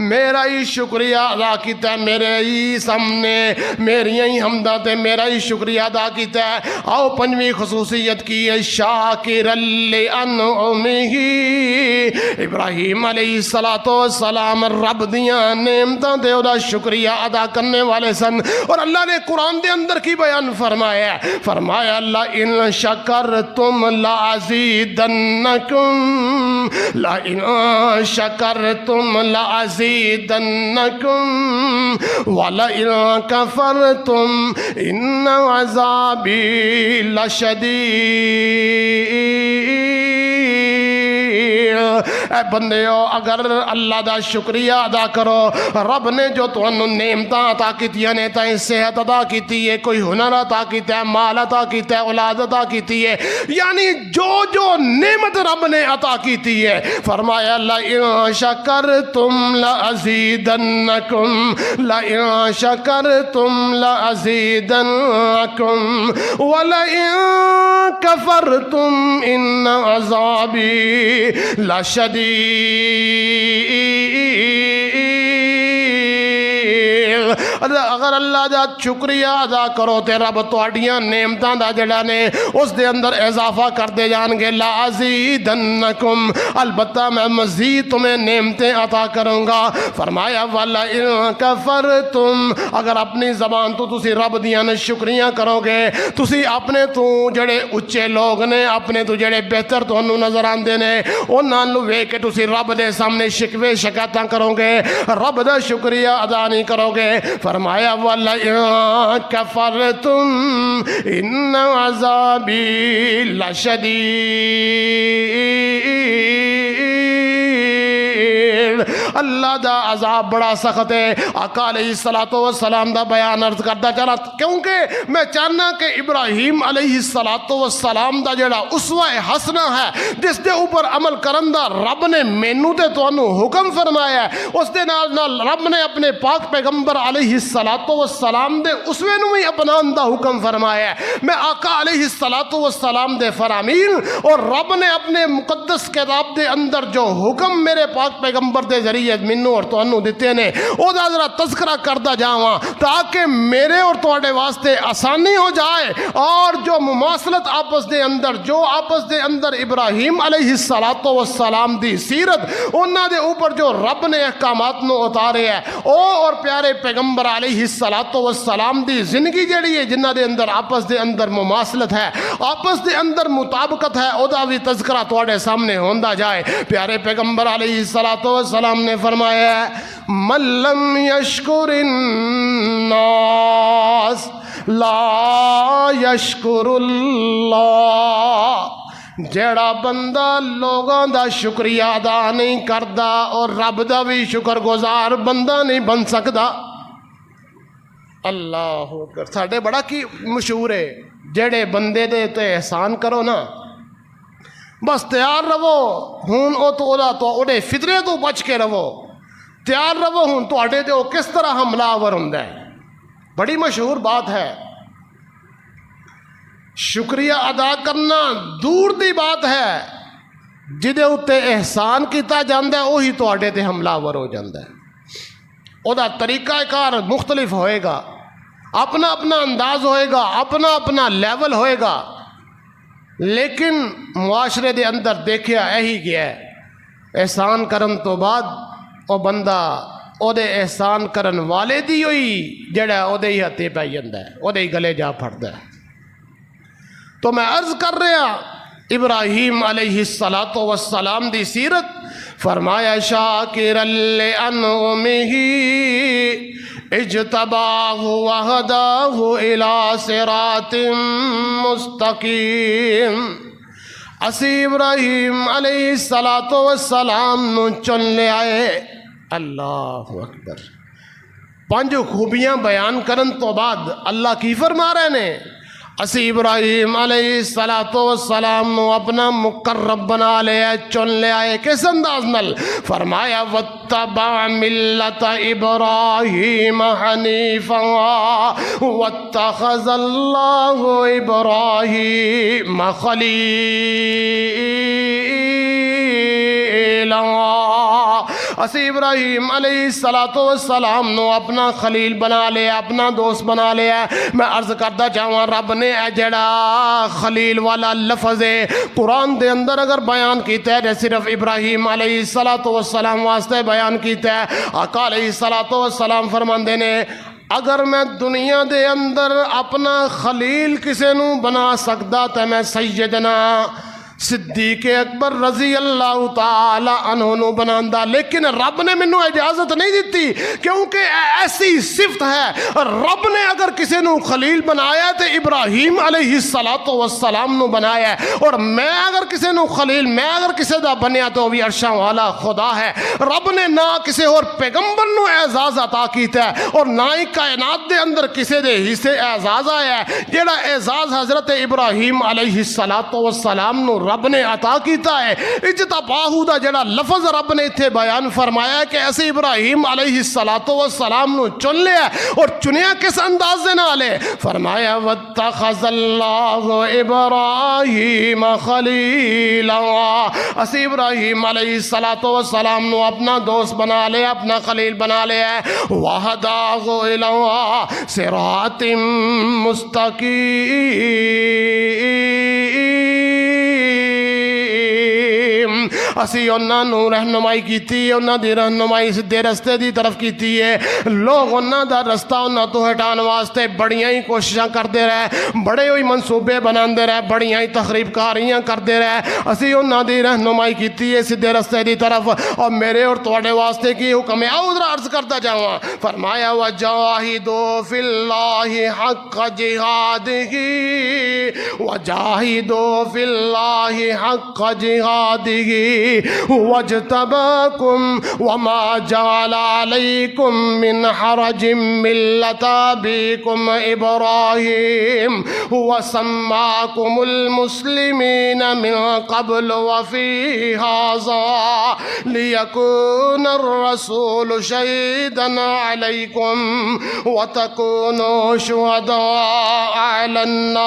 میرا ہی شکریہ ادا کیتا ہے، میرے ہی سامنے میری ہی حمدہ تے میرا ہی شکریہ ادا کیتا ہے۔ آؤ پنجویں خصوصیت کی ہے شاکر لانعمہ، ابراہیم علیہ السلام رب دیاں نعمتاں تے دا شکریہ ادا کرنے والے سن، اور اللہ نے قرآن دے اندر کی بیان فرمایا ہے، فرمایا لَإِن شَكَرْتُمْ لَأَزِيدَنَّكُمْ، لَإِن شَكَرْتُمْ لَأَزِيدَنَّكُمْ وَلَئِن كَفَرْتُمْ إِنَّ عَذَابِي لَشَدِيدٌ۔ اے بندیو اگر اللہ دا شکریہ ادا کرو، رب نے جو تانوں نعمتاں عطا کیتیاں نے، تائیں صحت عطا کیتی ہے، کوئی ہنر عطا کیتا ہے، مال عطا کیتا ہے، اولاد عطا کیتی ہے، یعنی جو جو نعمت رب نے عطا کیتی ہے، فرمایا لَئِن شَكَرْتُمْ لَأَزِيدَنَّكُمْ لَئِن شَكَرْتُمْ لَأَزِيدَنَّكُمْ وَلَئِن كَفَرْتُمْ إِنَّ عَذَابِي لَشَدِيدٌ۔ اگر اللہ دا شکریہ ادا کرو تے رب تہاڈیاں نعمتاں دا جڑا نے اس دے اندر اضافہ کرتے جان گے، لَأَزِيدَنَّكُمْ، البتہ میں مزید تمہیں نعمتیں عطا کروں گا۔ فرمایا وَلَئِن كَفَرْتُمْ، اگر اپنی زبان تو تسی رب دیاں نے شکریہ کرو گے، تسی اپنے تو جڑے اچے لوگ نے، اپنے تو جڑے بہتر تانوں نظر آندے نے، انہاں نوں ویکھ کے تسی رب دے سامنے شکوے شکایتاں کرو گے، رب دا شکریہ ادا نہیں کرو گے۔ فرمایا وَلَئِن كَفَرْتُمْ إِنَّ عَذَابِي لَشَدِيدٌ، اللہ دا عذاب بڑا سخت ہے۔ آقا علیہ السلام دا بیان عرض کرتا چلا، کیونکہ میں چاہنا کہ ابراہیم علیہ السلام دا جڑا اسوہ حسنہ ہے، جس دے اوپر عمل کرن دا رب نے مینوں تے تانوں حکم فرمایا ہے، اس دے نال نال رب نے اپنے پاک پیغمبر علیہ السلام دے اسوے نوں ہی اپنان دا حکم فرمایا ہے۔ میں آقا علیہ السلام دے فرامین اور رب نے اپنے مقدس کتاب دے اندر جو حکم میرے پاک پیغمبر دے ذریعے منوں اور تانوں دتے نے، او دا ذرا تذکرہ کردا جاواں تاکہ میرے اور تواڈے واسطے آسانی ہو جائے، اور جو مماثلت آپس دے اندر ابراہیم علیہ السلام دی سیرت، انہاں دے اوپر جو رب نے احکامات نو اتارے ہے، او اور پیارے پیغمبر علیہ السلام دی زندگی جڑی ہے، جنہاں دے اندر آپس دے اندر مماثلت ہے، آپس دے اندر مطابقت ہے، او دا بھی تذکرہ تواڈے سامنے ہوندا جائے۔ پیارے پیغمبر علیہ السلام نے فرمایا من لم یشکر الناس لا یشکر اللہ، جیڑا بندہ لوگاں دا شکریہ ادا نہیں کردا اور رب دا بھی شکر گزار بندہ نہیں بن سکدا۔ اللہ اکبر، ساڈے بڑا کی مشہور ہے، جیڑے بندے دے تے احسان کرو نا، بس تیار رہو ہون او تو اوڑے فطرے تو بچ کے رہو، تیار رہو ہون تو اڈے دے او کس طرح حملہ آور ہوندا ہے۔ بڑی مشہور بات ہے، شکریہ ادا کرنا دور دی بات ہے، جدے اتے احسان کیتا جاندا ہے وہی تواڈے تے حملہ آور ہو جاندا ہے۔ او دا طریقہ کار مختلف ہوئے گا، اپنا اپنا انداز ہوئے گا، اپنا اپنا لیول ہوئے گا، لیکن معاشرے دے اندر دیکھیا یہی گیا ہے، احسان کرن تو بعد او بندہ او دے احسان کرن والے دی ہوئی جڑا او دے ہی ہتھے پہ جاندا ہے، او دے ہی گلے جا پھڑدا ہے۔ تو میں عرض کر رہا ابراہیم علیہ السلام دی سیرت، فرمایا شاکرا لانعمہ اجتباہ وہداہ الی صراط مستقیم۔ اسی ابراہیم علیہ السلام نو چن لے آئے۔ اللہ اکبر، 5 خوبیاں بیان کرن تو بعد اللہ کی فرما رہے نے، اسی ابراہیم علیہ السلام نو اپنا مقرب بنا لے آئے، چن لے آئے۔ کس انداز نل؟ فرمایا واتبع ملت ابراہیم حنیفا واتخذ اللہ ابراہیم خلیلا۔ اسی ابراہیم علیہ السلام نو اپنا خلیل بنا لیا، اپنا دوست بنا لیا۔ میں عرض کرتا چاہوں رب نے اے جڑا خلیل والا لفظ ہے قرآن دے اندر اگر بیان کیتا ہے، صرف ابراہیم علیہ السلام واسطے بیان کیتا ہے۔ آقا علیہ السلام فرماندے نے اگر میں دنیا دے اندر اپنا خلیل کسے نو بنا سکدا تے میں سیدنا صدیق اکبر رضی اللہ تعالی عنہ نو بناندا، لیکن رب نے مینوں اجازت نہیں دیتی، کیونکہ ایسی صفت ہے، رب نے اگر کسی نو خلیل بنایا تو ابراہیم علیہ السلام نو بنایا ہے، اور میں اگر کسی نو خلیل، میں اگر کسی دا بنیا تو بھی عرشاں والا خدا ہے۔ رب نے نہ کسی اور پیغمبر نو اعزاز عطا کیتا ہے، اور نہ ہی کائنات دے اندر کسی دے حصے اعزاز آیا ہے۔ جیڑا اعزاز حضرت ابراہیم علیہ السلام نو رب نے عطا کیتا ہے، اجتباہ دا جڑا لفظ رب نے اتھے بیان فرمایا کہ ایسے ابراہیم علیہ السلام نو چن لیا، اور چنیا کس انداز دے نال ہے؟ فرمایا واتخذ اللہ ابراہیم خلیلا، اسی ابراہیم علیہ السلام نو اپنا دوست بنا لیا، اپنا خلیل بنا لیا ہے۔ وہداہ الی صراط مستقیم، اسی انہاں نو رہنمائی کیتی ہے، انہاں دی رہنمائی سیدھے رستے دی طرف کیتی ہے۔ لوگ انہاں دا رستہ انہاں تو ہٹان واسطے بڑیاں ہی کوششاں کردے رہے، بڑے ہوئی منصوبے بناندے رہے، بڑیاں ہی تخریب کاریاں کردے رہے، اسی انہاں دی رہنمائی کیتی ہے سیدھے رستے دی طرف۔ اور میرے اور تواڈے واسطے کی حکم ہے، ادھر عرض کرتا جاواں، فرمایا وجاہدوا فی اللہ حق جہادہ، وجاہدوا فی اللہ حق جہادہ واجتباکم وما جعل علیکم من حرج ملت ابیکم ابراہیم وسماکم المسلمین من قبل وفی ھذا لیکون الرسول شہیدا علیکم وتکونوا شہداء علی الناس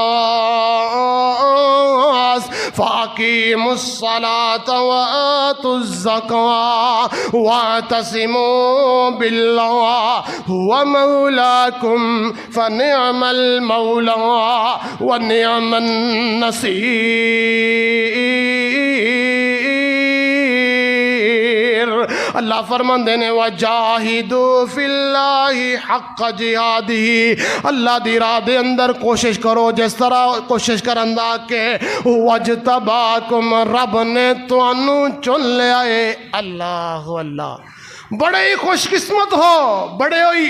فاقیموا الصلاۃ وآتوا الزکاۃ واعتصموا باللہ هو مولاکم فنعم المولا ونعم النصیر۔ اللہ فرماندے نے وجاہدوا فی اللہ حق جہادہ، اللہ دی راہ دے اندر کوشش کرو جس طرح کوشش کرندا کہ وجتباکم، رب نے تانوں چن لیا ہے۔ اللہ اللہ، بڑے ہی خوش قسمت ہو، بڑے ہوئی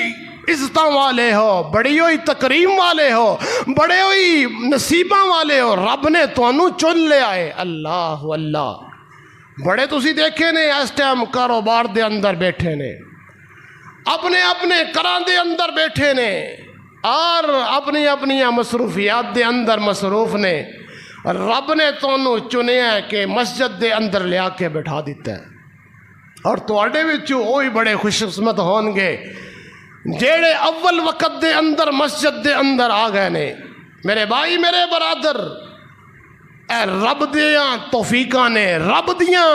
عزتاں والے ہو، بڑی ہوئی تکریم والے ہو، بڑے ہوئی نصیباں والے ہو، رب نے تانوں چن لیا ہے۔ اللہ اللہ، بڑے تسی دیکھے نے اس ٹائم کاروبار دے اندر بیٹھے نے، اپنے اپنے گھراں دے اندر بیٹھے نے، اور اپنی اپنی مصروفیات دے اندر مصروف نے۔ رب نے تانوں چنیا ہے کہ مسجد دے اندر لیا کے بٹھا دیتا ہے، اور تواڈے وچوں وہی بڑے خوش قسمت ہون گے جیڑے اول وقت دے اندر مسجد دے اندر آ گئے نے۔ میرے بھائی، میرے برادر، اے رب دیاں توفیقاں نے، رب دیاں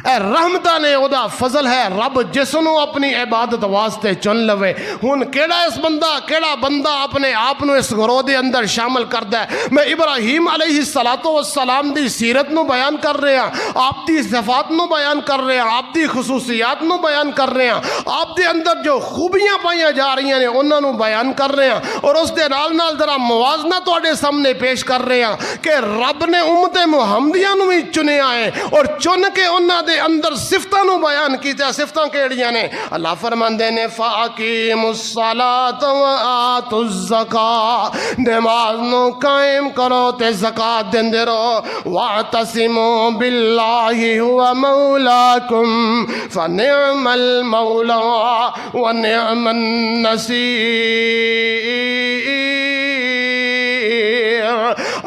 اے رحمتاں نے، او دا فضل ہے۔ رب جس نو اپنی عبادت واسطے چن لوے، ہن کیڑا بندہ اپنے آپ نو اس گروہ دے اندر شامل کردا ہے؟ میں ابراہیم علیہ السلام دی سیرت نو بیان کر رہا، آپ دی صفات نو بیان کر رہا، آپ دی خصوصیات نو بیان کر رہا، آپ دے اندر جو خوبیاں پائیاں جا رہی ہیں انہاں نو بیان کر رہا، اور اس دے نال نال ذرا موازنہ تواڈے سامنے پیش کر رہا کہ رب نے امت محمدیہ نو بھی چنیا ہے، اور چن کے انہاں دے اندر صفتاں نو بیان کیتا۔ صفتاں کیڑیاں نے؟ اللہ فرماندے نے فاقیموا الصلاۃ وآتوا الزکاۃ، نماز نو قائم کرو تے زکات دیندے رہو، واعتصموا باللہ هو مولاکم فنعم المولا ونعم النصیر۔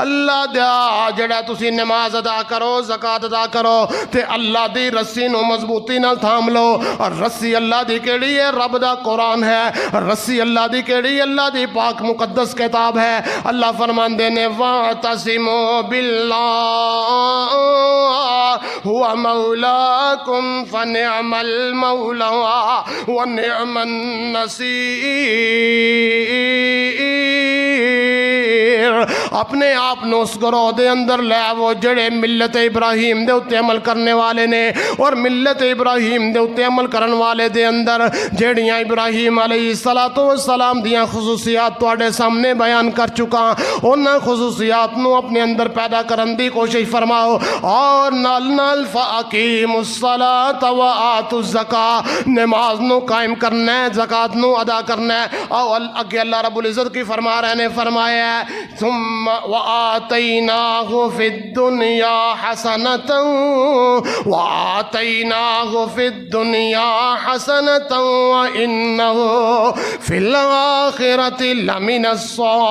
اللہ دیا جڑا تسی نماز ادا کرو، زکات ادا کرو، تے اللہ دی رسی نو مضبوطی نال تھام لو۔ اور رسی اللہ دی کیڑی ہے؟ رب دا قرآن ہے۔ رسی اللہ دی کیڑی؟ اللہ دی پاک مقدس کتاب ہے۔ اللہ فرماندے نے واعتصموا باللہ هو هو مولاكم فنعم المولى ونعم النصير. اپنے آپ نو اس گروہ دے اندر لے وہ جڑے ملت ابراہیم دے اتے عمل کرنے والے نے، اور ملت ابراہیم دے اتے عمل کرن والے دے اندر جڑیاں ابراہیم علیہ السلام دیاں خصوصیات تواڈے سامنے بیان کر چکا، انہاں خصوصیات نو اپنے اندر پیدا کرن دی کوشش فرماؤ، اور نال نال فاقیموا الصلاۃ وآتوا الزکاۃ، نماز نو قائم کرنا ہے، زکات نو ادا کرنا ہے. اور اگے اللہ رب العزت کی فرما رہے نے، فرمایا ہے ثم وآتیناہ فی الدنیا حسنۃ وآتیناہ فی الدنیا حسنۃ وإنہ فی الآخرۃ لمن الصالحین.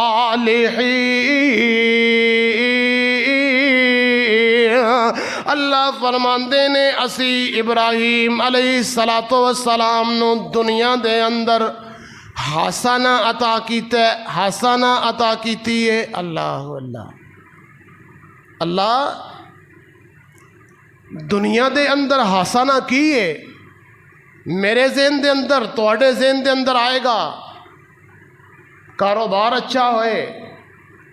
اللہ فرماندے نے اسی ابراہیم علیہ السلام نو دنیا دے اندر حسنہ عطا کیتا ہے، حسنہ عطا کیتی ہے. اللہ اللہ اللہ دنیا دے اندر حسنہ کی ہے. میرے ذہن دے اندر، تواڈے ذہن دے اندر آئے گا کاروبار اچھا ہوئے،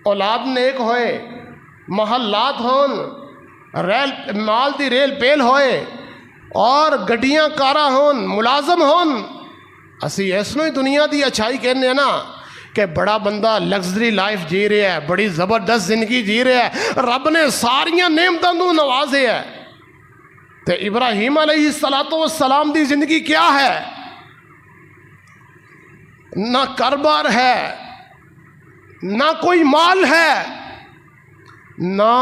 اولاد نیک ہوئے، محلات ہون، مال دی ریل پیل ہوئے، اور گڈیاں کارا ہون، ملازم ہون. اسی اس نو ہی دنیا دی اچھائی کہنے ہیں نا کہ بڑا بندہ لگژری لائف جی رہا ہے، بڑی زبردست زندگی جی رہا ہے، رب نے ساریاں نعمتاں نو نوازے ہے. تے ابراہیم علیہ السلام دی زندگی کیا ہے؟ نہ کاروبار ہے، نہ کوئی مال ہے، نہ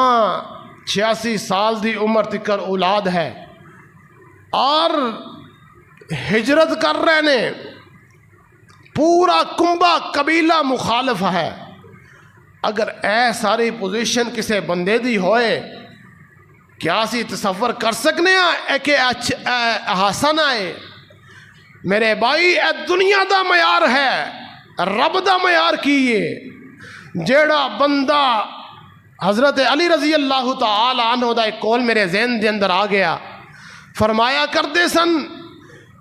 86 سال دی عمر تکر اولاد ہے، اور ہجرت کر رہے نے. پورا کنبہ قبیلہ مخالف ہے. اگر اے ساری پوزیشن کسے بندے دی ہوئے، کیا اسی تصور کر سکنے ہیں کہ حسن آئے؟ میرے بھائی اے دنیا دا معیار ہے، رب دا معیار کیے. جیڑا بندہ حضرت علی رضی اللہ تعالی عنہ دا ایک قول میرے ذہن دے اندر آ گیا، فرمایا کرتے سن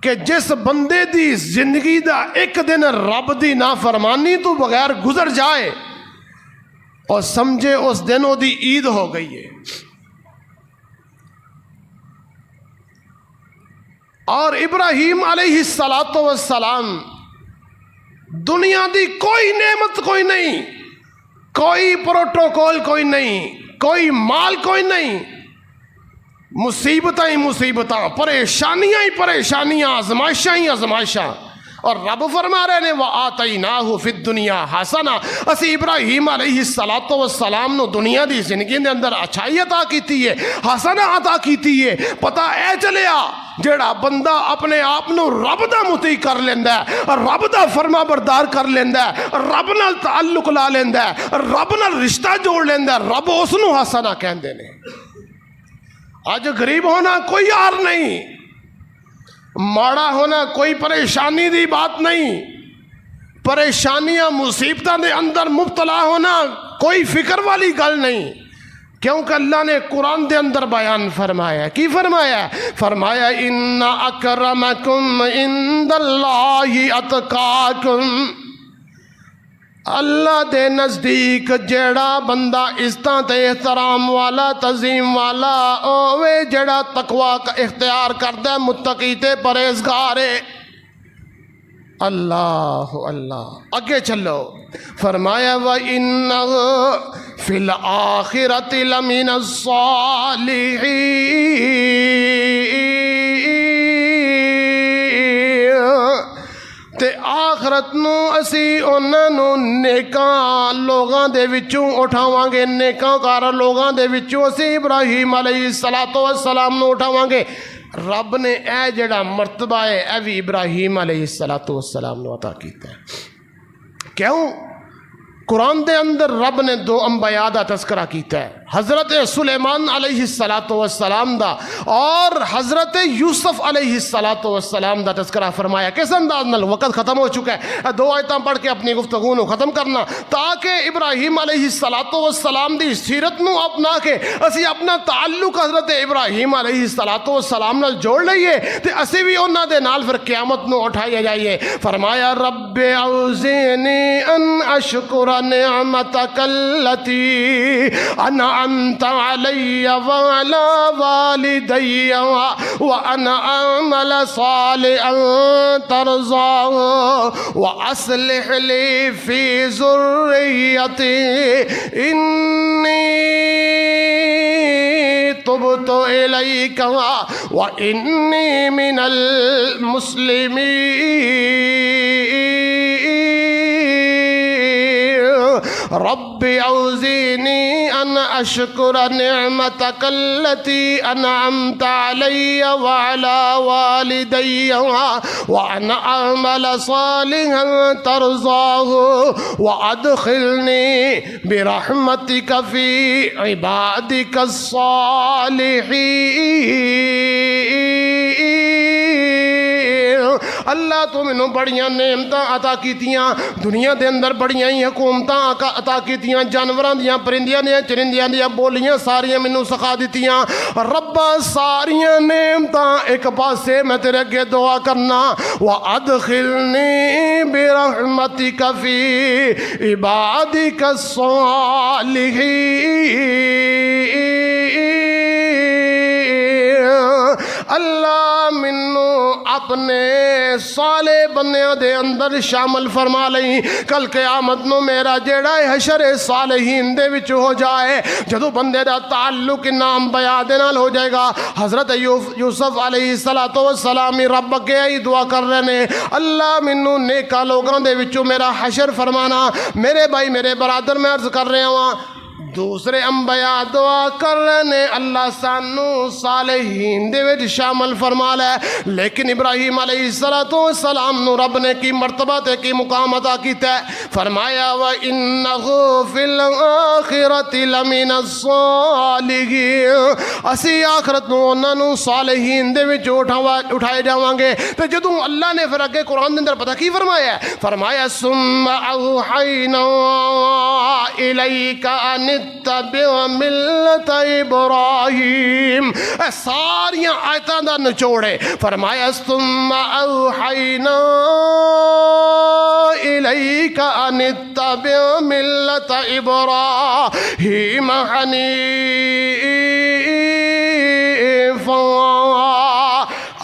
کہ جس بندے دی زندگی دا ایک دن رب دی نافرمانی تو بغیر گزر جائے، اور سمجھے اس دن وہ دی عید ہو گئی ہے. اور ابراہیم علیہ السلام دنیا دی کوئی نعمت کوئی نہیں، کوئی پروٹوکول کوئی نہیں، کوئی مال کوئی نہیں، مصیبتیں ہی مصیبتیں، پریشانیاں ہی پریشانیاں، آزمائشاں ہی آزمائشاں. اور رب فرما رہے نے وَآتَيْنَاهُ فِي الدُّنْيَا حَسَنَةً، اسی ابراہیم علیہ السلام نو دنیا دی زندگی دے اندر اچھائی عطا کیتی ہے، حسنہ عطا کیتی ہے. پتہ اے چلیا جڑا بندہ اپنے آپ نو رب دا مطیع کر لیندا ہے، رب دا فرما بردار کر لیندا ہے، رب نال تعلق لا لیندا ہے، رب نال رشتہ جوڑ لیندا ہے، رب اس نو حسنہ کہندے نے. آج غریب ہونا کوئی یار نہیں، ماڑا ہونا کوئی پریشانی دی بات نہیں، پریشانیاں مصیبتاں دے اندر مبتلا ہونا کوئی فکر والی گل نہیں، کیونکہ اللہ نے قرآن دے اندر بیان فرمایا. کی فرمایا؟ فرمایا ان اکرمکم عند اللہ اتقاکم. اللہ دے نزدیک جیڑا بندہ عزتاں تے احترام والا، تعظیم والا اوے جیڑا تقوی کا اختیار کردا ہے، متقی تے پرہیزگار ہے. اللہ اللہ اگے چلو، فرمایا وَإِنَّهُ فِي الْآخِرَةِ لَمِنَ الصَّالِحِينَ. تے آخرت نو اسی انہاں نو نیکاں لوگاں دے وچوں اٹھاواں گے، نیکاں کار لوگاں دے وچوں اسی ابراہیم علیہ السلام نو اٹھاواں گے. رب نے اے جڑا مرتبہ ہے اے بھی ابراہیم علیہ السلام نو عطا کیتا ہے. کیوں؟ قرآن دے اندر رب نے 2 انبیاء دا تذکرہ کیتا ہے. حضرت سلیمان علیہ السلام دا اور حضرت یوسف علیہ السلام دا تذکرہ فرمایا. کس انداز نال؟ وقت ختم ہو چکا ہے, 2 آیتاں پڑھ کے اپنی گفتگو نو ختم کرنا تاکہ ابراہیم علیہ السلام دی سیرت نو اپنا کے اسی اپنا تعلق حضرت ابراہیم علیہ السلام نال جوڑ لئیے تے اسی بھی انہاں دے نال پھر قیامت نو اٹھائے جائیے. فرمایا رب اوزعنی ان اشکر نعمتک اللتی انعمت علی وعلی والدی وان اعمل صالحا ترضاه واصلح لي في ذريتي اني تبت اليك واني من المسلمين. رب اوزعنی ان اشکر نعمتک التی انعمت علی وعلی والدی وان اعمل صالحا ترضاه وادخلنی برحمتک فی عبادک الصالحین. اللہ تو مینوں بڑیاں نعمتاں عطا کیتیاں, دنیا دے اندر بڑیاں ہی حکومتاں عطا کیتیاں, جانوراں دیاں پرندیاں دیاں چرندیاں دیاں بولیاں ساریاں مینوں سکھا دتیاں. ربا ساریاں نعمتاں ایک پاسے میں تیرے اگے دعا کرنا وادخلنی برحمتک فی عبادک الصالحین. اللہ منو اپنے صالح بندیاں دے اندر شامل فرما لئی. کل قیامت نو میرا جیڑا ہے حشر صالحین دے وچ ہو جائے. جدو بندے دا تعلق نام بیا دے نال ہو جائے گا. حضرت یوسف علیہ السلام رب کے ہی دعا کر رہے نے, اللہ منو نیکا لوگاں دے وچوں میرا حشر فرمانا. میرے بھائی میرے برادر میں عرض کر رہے ہوں, دوسرے انبیاء دعا کر رہے نے اللہ سانو صالحین دے وچ شامل فرما لے, لیکن ابراہیم علیہ السلام نو رب نے کی مرتبہ تے کی مقام عطا کیتا ہے. فرمایا وَإِنَّهُ فِي الْآخِرَةِ لَمِنَ الصَّالِحِينَ. اسی آخرت نو انہاں نو صالحین دے وچ اٹھائے جاواں گے. تے جدوں اللہ نے پھر اگے قرآن دے اندر پتہ کی فرمایا ہے؟ فرمایا ثُمَّ أَوْحَيْنَا إِلَيْكَ أَنِ اتبع ملت ابراہیم. ساریاں آیتاں دا نچوڑ ہے. فرمایا ثم اوحینا الیک ان اتبع ملت ابراہیم حنیفا.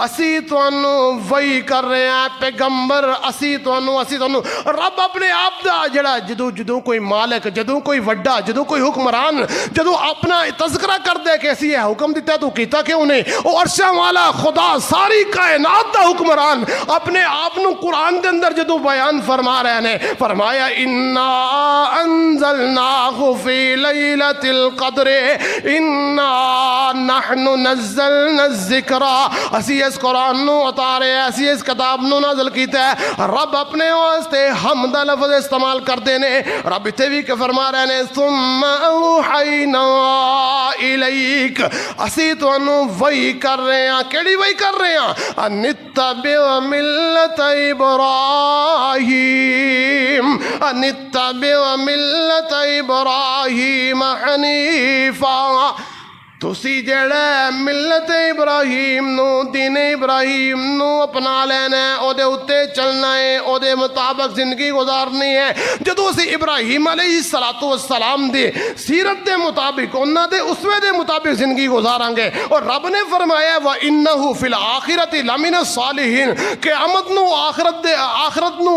اسی تانوں وہی کر رہے ہیں پیغمبر, اسی تانوں رب اپنے آپ دا جڑا جدوں کوئی مالک, جدوں کوئی وڈا, جدوں کوئی حکمران جدوں اپنا تذکرہ کر دے کہ اسی یہ حکم دیتا تو کیتا کیوں نہیں. او عرشاں والا خدا ساری کائنات دا حکمران اپنے آپ نو قرآن دے اندر جدوں بیان فرما رہے ہیں. فرمایا انا انزلناہ فی لیلۃ القدر انا نحن نزلنا الذکر. اسی اس قرآن نو اتارے, اسی اس کتاب نو نازل کیتا ہے. رب اپنے واسطے حمد لفظ استعمال کرتے نے. رب اتنے بھی کہ فرما رہے ہیں ثم اوحینا الیک. اسی تو انو وحی کر رہے ہیں. کیڑی وحی کر رہے ہیں؟ ان اتبع ملت ابراہیم, ان اتبع ملت ابراہیم حنیفا. تسی جڑے ملت ابراہیم نو, دین ابراہیم نو اپنا لینا ہے, او دے اتے چلنا ہے, او دے مطابق زندگی گزارنی ہے. جدو اسی ابراہیم علیہ السلام دے سیرت دے مطابق, انہاں دے اسوے دے مطابق زندگی گزاریں گے. اور رب نے فرمایا وَإِنَّهُ فِي الْآخِرَةِ لَمِنَ الصَّالِحِينَ. قیامت نو آخرت نو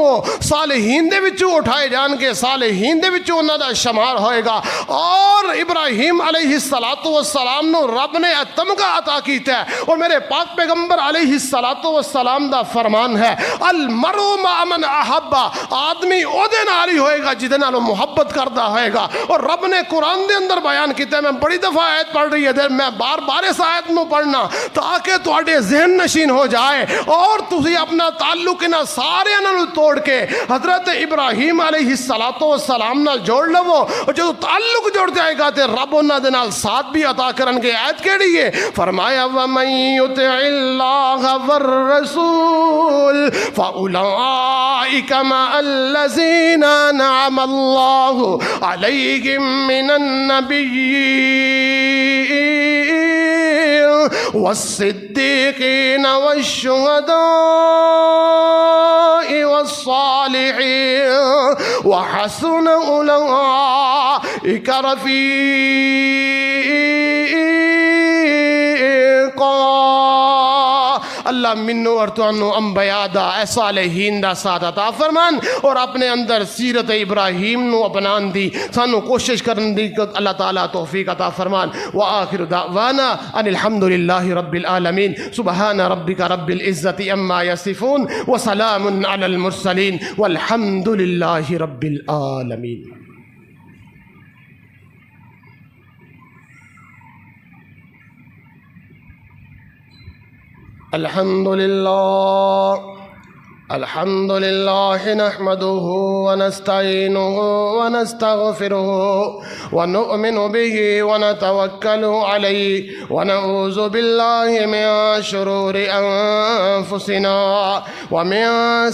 صالحین دے وچوں اٹھائے جان کے, صالحین دے وچوں انہاں دا شمار ہوئے گا. اور ابراہیم علیہ السلام السلام نو رب نے تمغہ عطا کیتا ہے، اور میرے پاک پیغمبر علیہ السلام دا فرمان ہے المرء مع من احب، آدمی او دے نال ہی ہوئے گا جدے نال محبت کردا ہوئے گا۔ اور رب نے قرآن دے اندر بیان کیتا ہے، میں بڑی دفعہ آیت پڑھ رہی ہے، میں بار بار اس آیت نو پڑھنا تاکہ تواڈے ذہن نشین ہو جائے اور تسی اپنا تعلق انہاں سارے نال توڑ کے حضرت ابراہیم علیہ السلام نال جوڑ لو، اور جدو تعلق جڑ جائے گا تے رب انہاں دے نال ساتھ بھی عطا کرن گے۔ آیت کیڑی ہے؟ فرمایا وَمَن يُطِعِ اللَّهَ وَالرَّسُولَ فَأُولَئِكَ مَعَ الَّذِينَ أَنْعَمَ اللَّهُ عَلَيْهِم مِّنَ النَّبِيِّينَ والصديقين والشهداء والصالحين وحسن أولئك رفيقا۔ اللہ منو اور تانو انبیاء دا اے صالحین دا ساتھ عطا فرمان، اور اپنے اندر سیرت ابراہیم نو اپنان دی سانو کوشش کرن دی اللہ تعالیٰ توفیق عطا فرمان۔ وآخر دعوانا ان الحمدللہ رب العالمین، سبحان ربک رب العزت اما یصفون، وسلام علی المرسلین، والحمدللہ رب العالمین۔ الحمد لله نحمده ونستعينه ونستغفره ونؤمن به ونتوكل عليه ونعوذ بالله من شرور أنفسنا ومن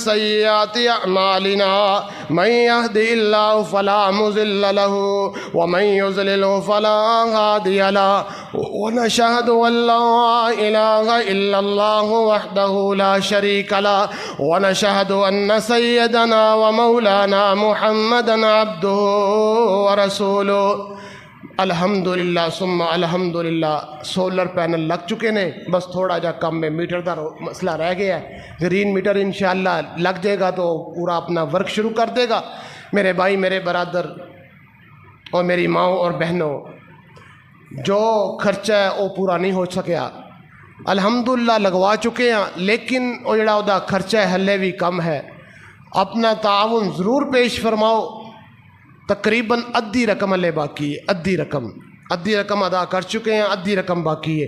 سيئات أعمالنا، من يهده الله فلا مضل له ومن يضلل فلا هادي له، ونشهد أن لا إله إلا الله وحده لا شريك له، ونشهد أن سيدنا ومولانا محمدا عبده ورسوله۔ الحمدللہ ثم الحمدللہ، سولر پینل لگ چکے نے، بس تھوڑا جا کم میں میٹر دا مسئلہ رہ گیا ہے، گرین میٹر انشاءاللہ لگ جائے گا تو پورا اپنا ورک شروع کر دے گا۔ میرے بھائی، میرے برادر اور میری ماؤں اور بہنوں، جو خرچہ ہے وہ پورا نہیں ہو سکیا، الحمدللہ لگوا چکے ہیں، لیکن وہ جڑا دا خرچہ ہے ہلے بھی کم ہے۔ اپنا تعاون ضرور پیش فرماؤ۔ تقریباً ادھی رقم ہلے باقی ہے، ادھی رقم ادا کر چکے ہیں، ادھی رقم باقی ہے۔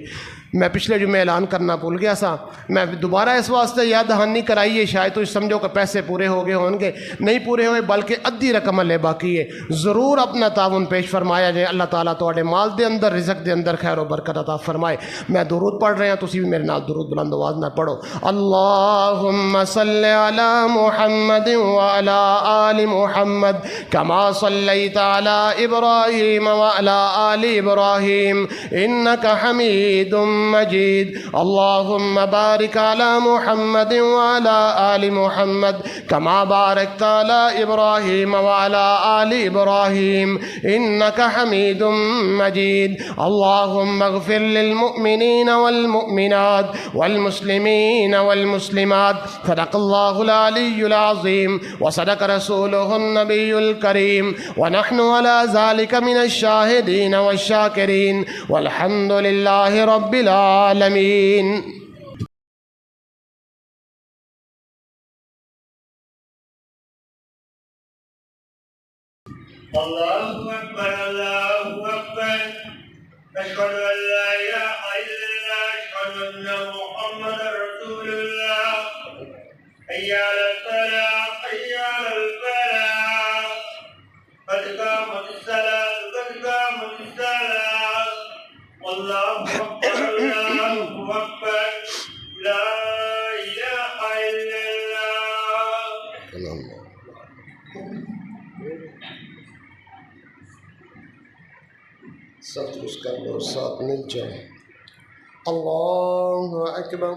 میں پچھلے جمعے اعلان کرنا بھول گیا سا، میں دوبارہ اس واسطے یاد دہانی کرائی ہے، شاید تو سمجھو کہ پیسے پورے ہو گئے ہوں گے، نہیں پورے ہوئے بلکہ ادھی رقم ہلے باقی ہے۔ ضرور اپنا تعاون پیش فرمایا جائے، اللہ تعالیٰ تواڈے مال دے اندر، رزق دے اندر خیر و برکت عطا فرمائے۔ میں درود پڑھ رہے ہیں، تسی بھی میرے نال درود بلند آواز میں پڑھو۔ اللہم صلی علی محمد وعلی آل محمد کما صلیت علی ابراہیم وعلی آل ابراہیم انک حمید مجید۔ اللہم بارک علی محمد وعلی آل محمد کما بارکت علی ابراہیم وعلی آل ابراہیم انک حمید مجید۔ اللہم اغفر للمؤمنین والمؤمنات والمسلمین والمسلمات، صدق اللہ العلی العظیم وصدق رسولہ النبی الکریم، ونحن علی ذلک من الشاہدین والشاکرین، والحمد للہ رب العالمین۔ اللہ اکبر، اللہ اکبر، اشہد ان لا الہ الا اللہ، اشہد ان محمد رسول اللہ، حی علی الصلاۃ، حی علی الفلاح، قد قامت الصلاۃ، قد قامت الصلاۃ، اللہ اکبر، اللہ اکبر، لا الہ الا اللہ۔ سب کچھ کر لو، ساتھ مل جائے۔ اللہ اکبر۔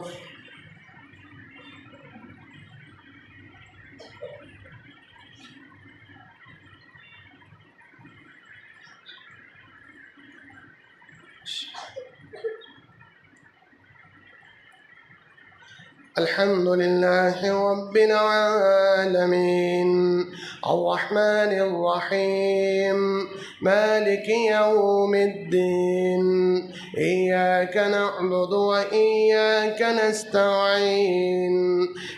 الحمد لله رب العالمين الرحمن الرحيم مالك يوم الدين إياك نعبد وإياك نستعين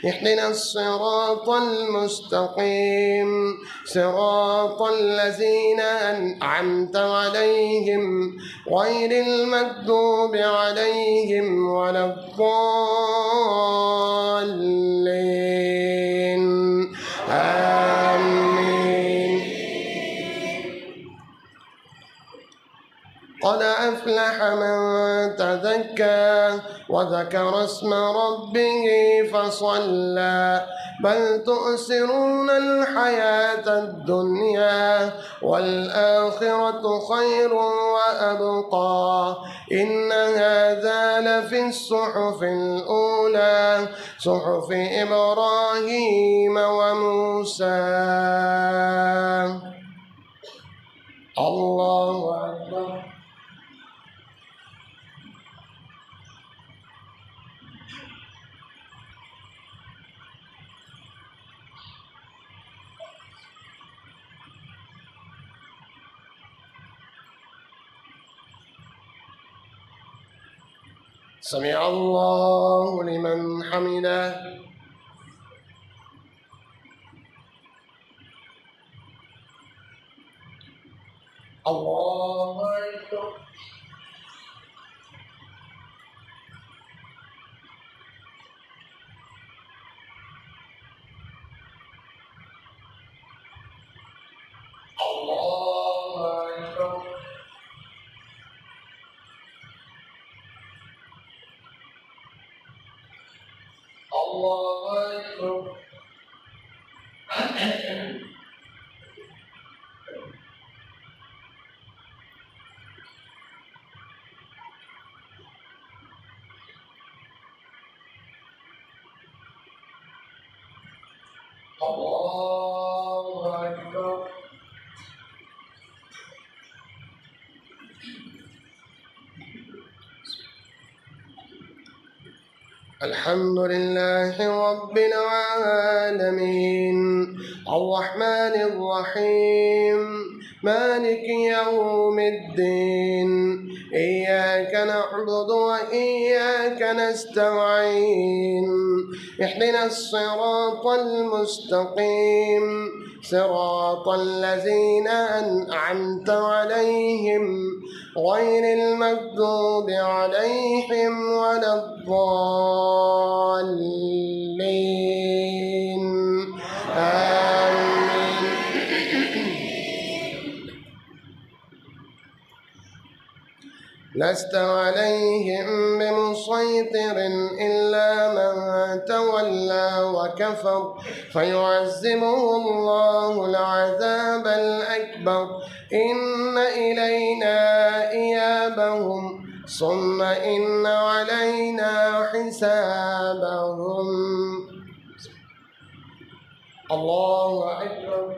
اهدنا الصراط المستقيم صراط الذين أنعمت عليهم غير المغضوب عليهم ولا الضالين آمين. قد أفلح من تزكى وذكر اسم ربه فصلى بل تؤثرون الحياة الدنيا والآخرة خير وأبقى إن هذا لفي الصحف الأولى صحف إبراهيم وموسى. الله أكبر. سمع الله لمن حمده. الله أكبر. الله أكبر. الله أكبر. الله أكبر. الحمد لله رب العالمين الرحمن الرحيم مالك يوم الدين إياك نعبد وإياك نستعين اهدنا الصراط المستقيم صراط الذين أنعمت عليهم غير المغضوب عليهم ولا الضالين آمين. لست عليهم بمسيطر إلا من تولى وكفر فيعذبه الله العذاب الأكبر إن إلينا إيابهم ثم إن علينا حسابهم. الله أكبر.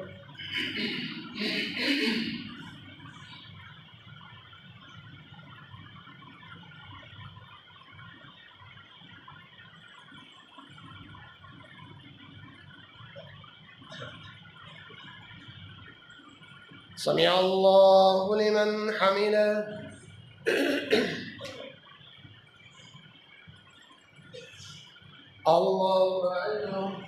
سمع الله لمن حمده. الله أكبر.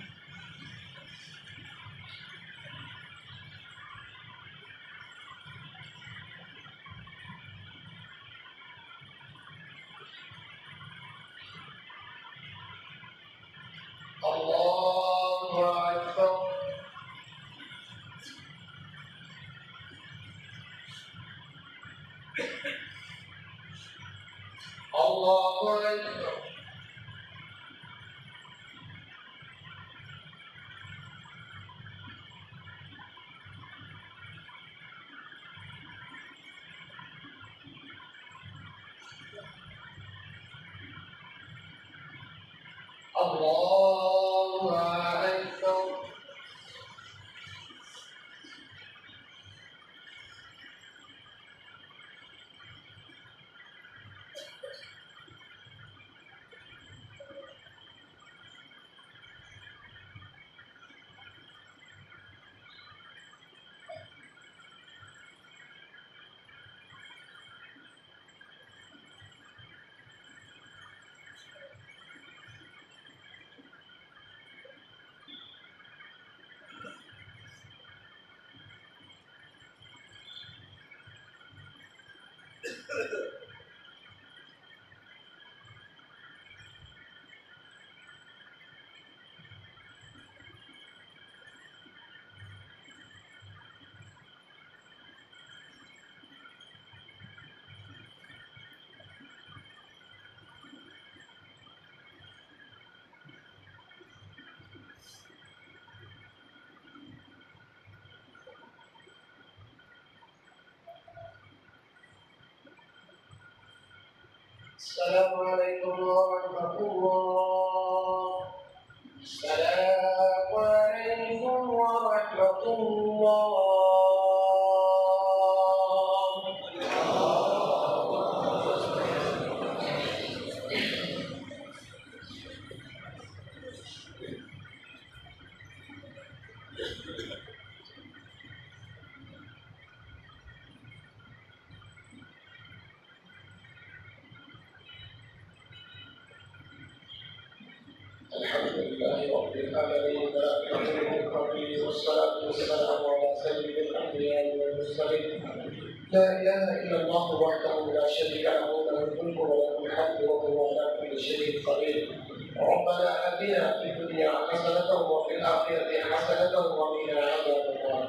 الله أكبر. الله أكبر. الله أكبر. السلام عليكم ورحمة الله. السلام عليكم ورحمة الله. الحمد لله رب العالمين والصلاة والسلام على سيد الأنبياء والمرسلين. لا إله إلا الله وحده لا شريك له، له الملك وله الحمد وهو على كل شيء قدير. ربنا آتنا في الدنيا حسنة وفي الآخرة حسنة وقنا عذاب النار.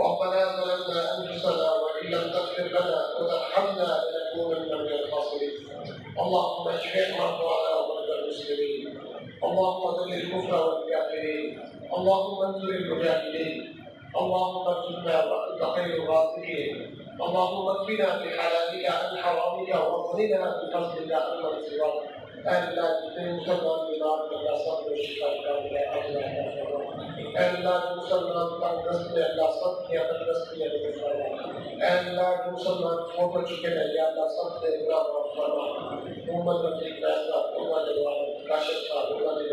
ربنا ظلمنا أنفسنا وإن لم تغفر لنا وترحمنا لنكونن من الخاسرين. اللهم اشف مرضانا ومرضى المسلمين. اللهم ذل الكفر والكافرين. اللهم انصر المجاهدين. اللهم ارزقنا وانت خير الرازقين. اللهم اكفنا بحلالك عن حرامك واغننا بفضلك عمن سواك. ألا تنسنا بنار لا صبر شفاك ولا أجل ألا تنسنا بالرزق لا صبر يا بالرزق يا بالفرح. ألا تنسنا بفضلك يا لا صبر يا بالفرح. ثم نبيك أسرع ثم نبيك كاشف ثم نبيك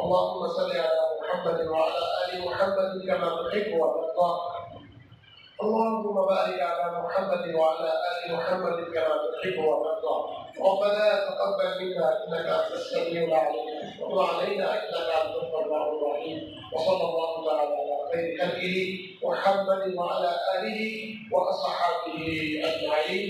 اللهم صل على محمد وعلى ال محمد كما تحب وترضى. اللهم بارك على محمد وعلى ال محمد كما تحب وترضى. ربنا تقبل منا انك انت السميع العليم وتب علينا انك انت التواب الرحيم. وصلى الله تعالى على خير خلقه محمد وعلى اله واصحابه اجمعين.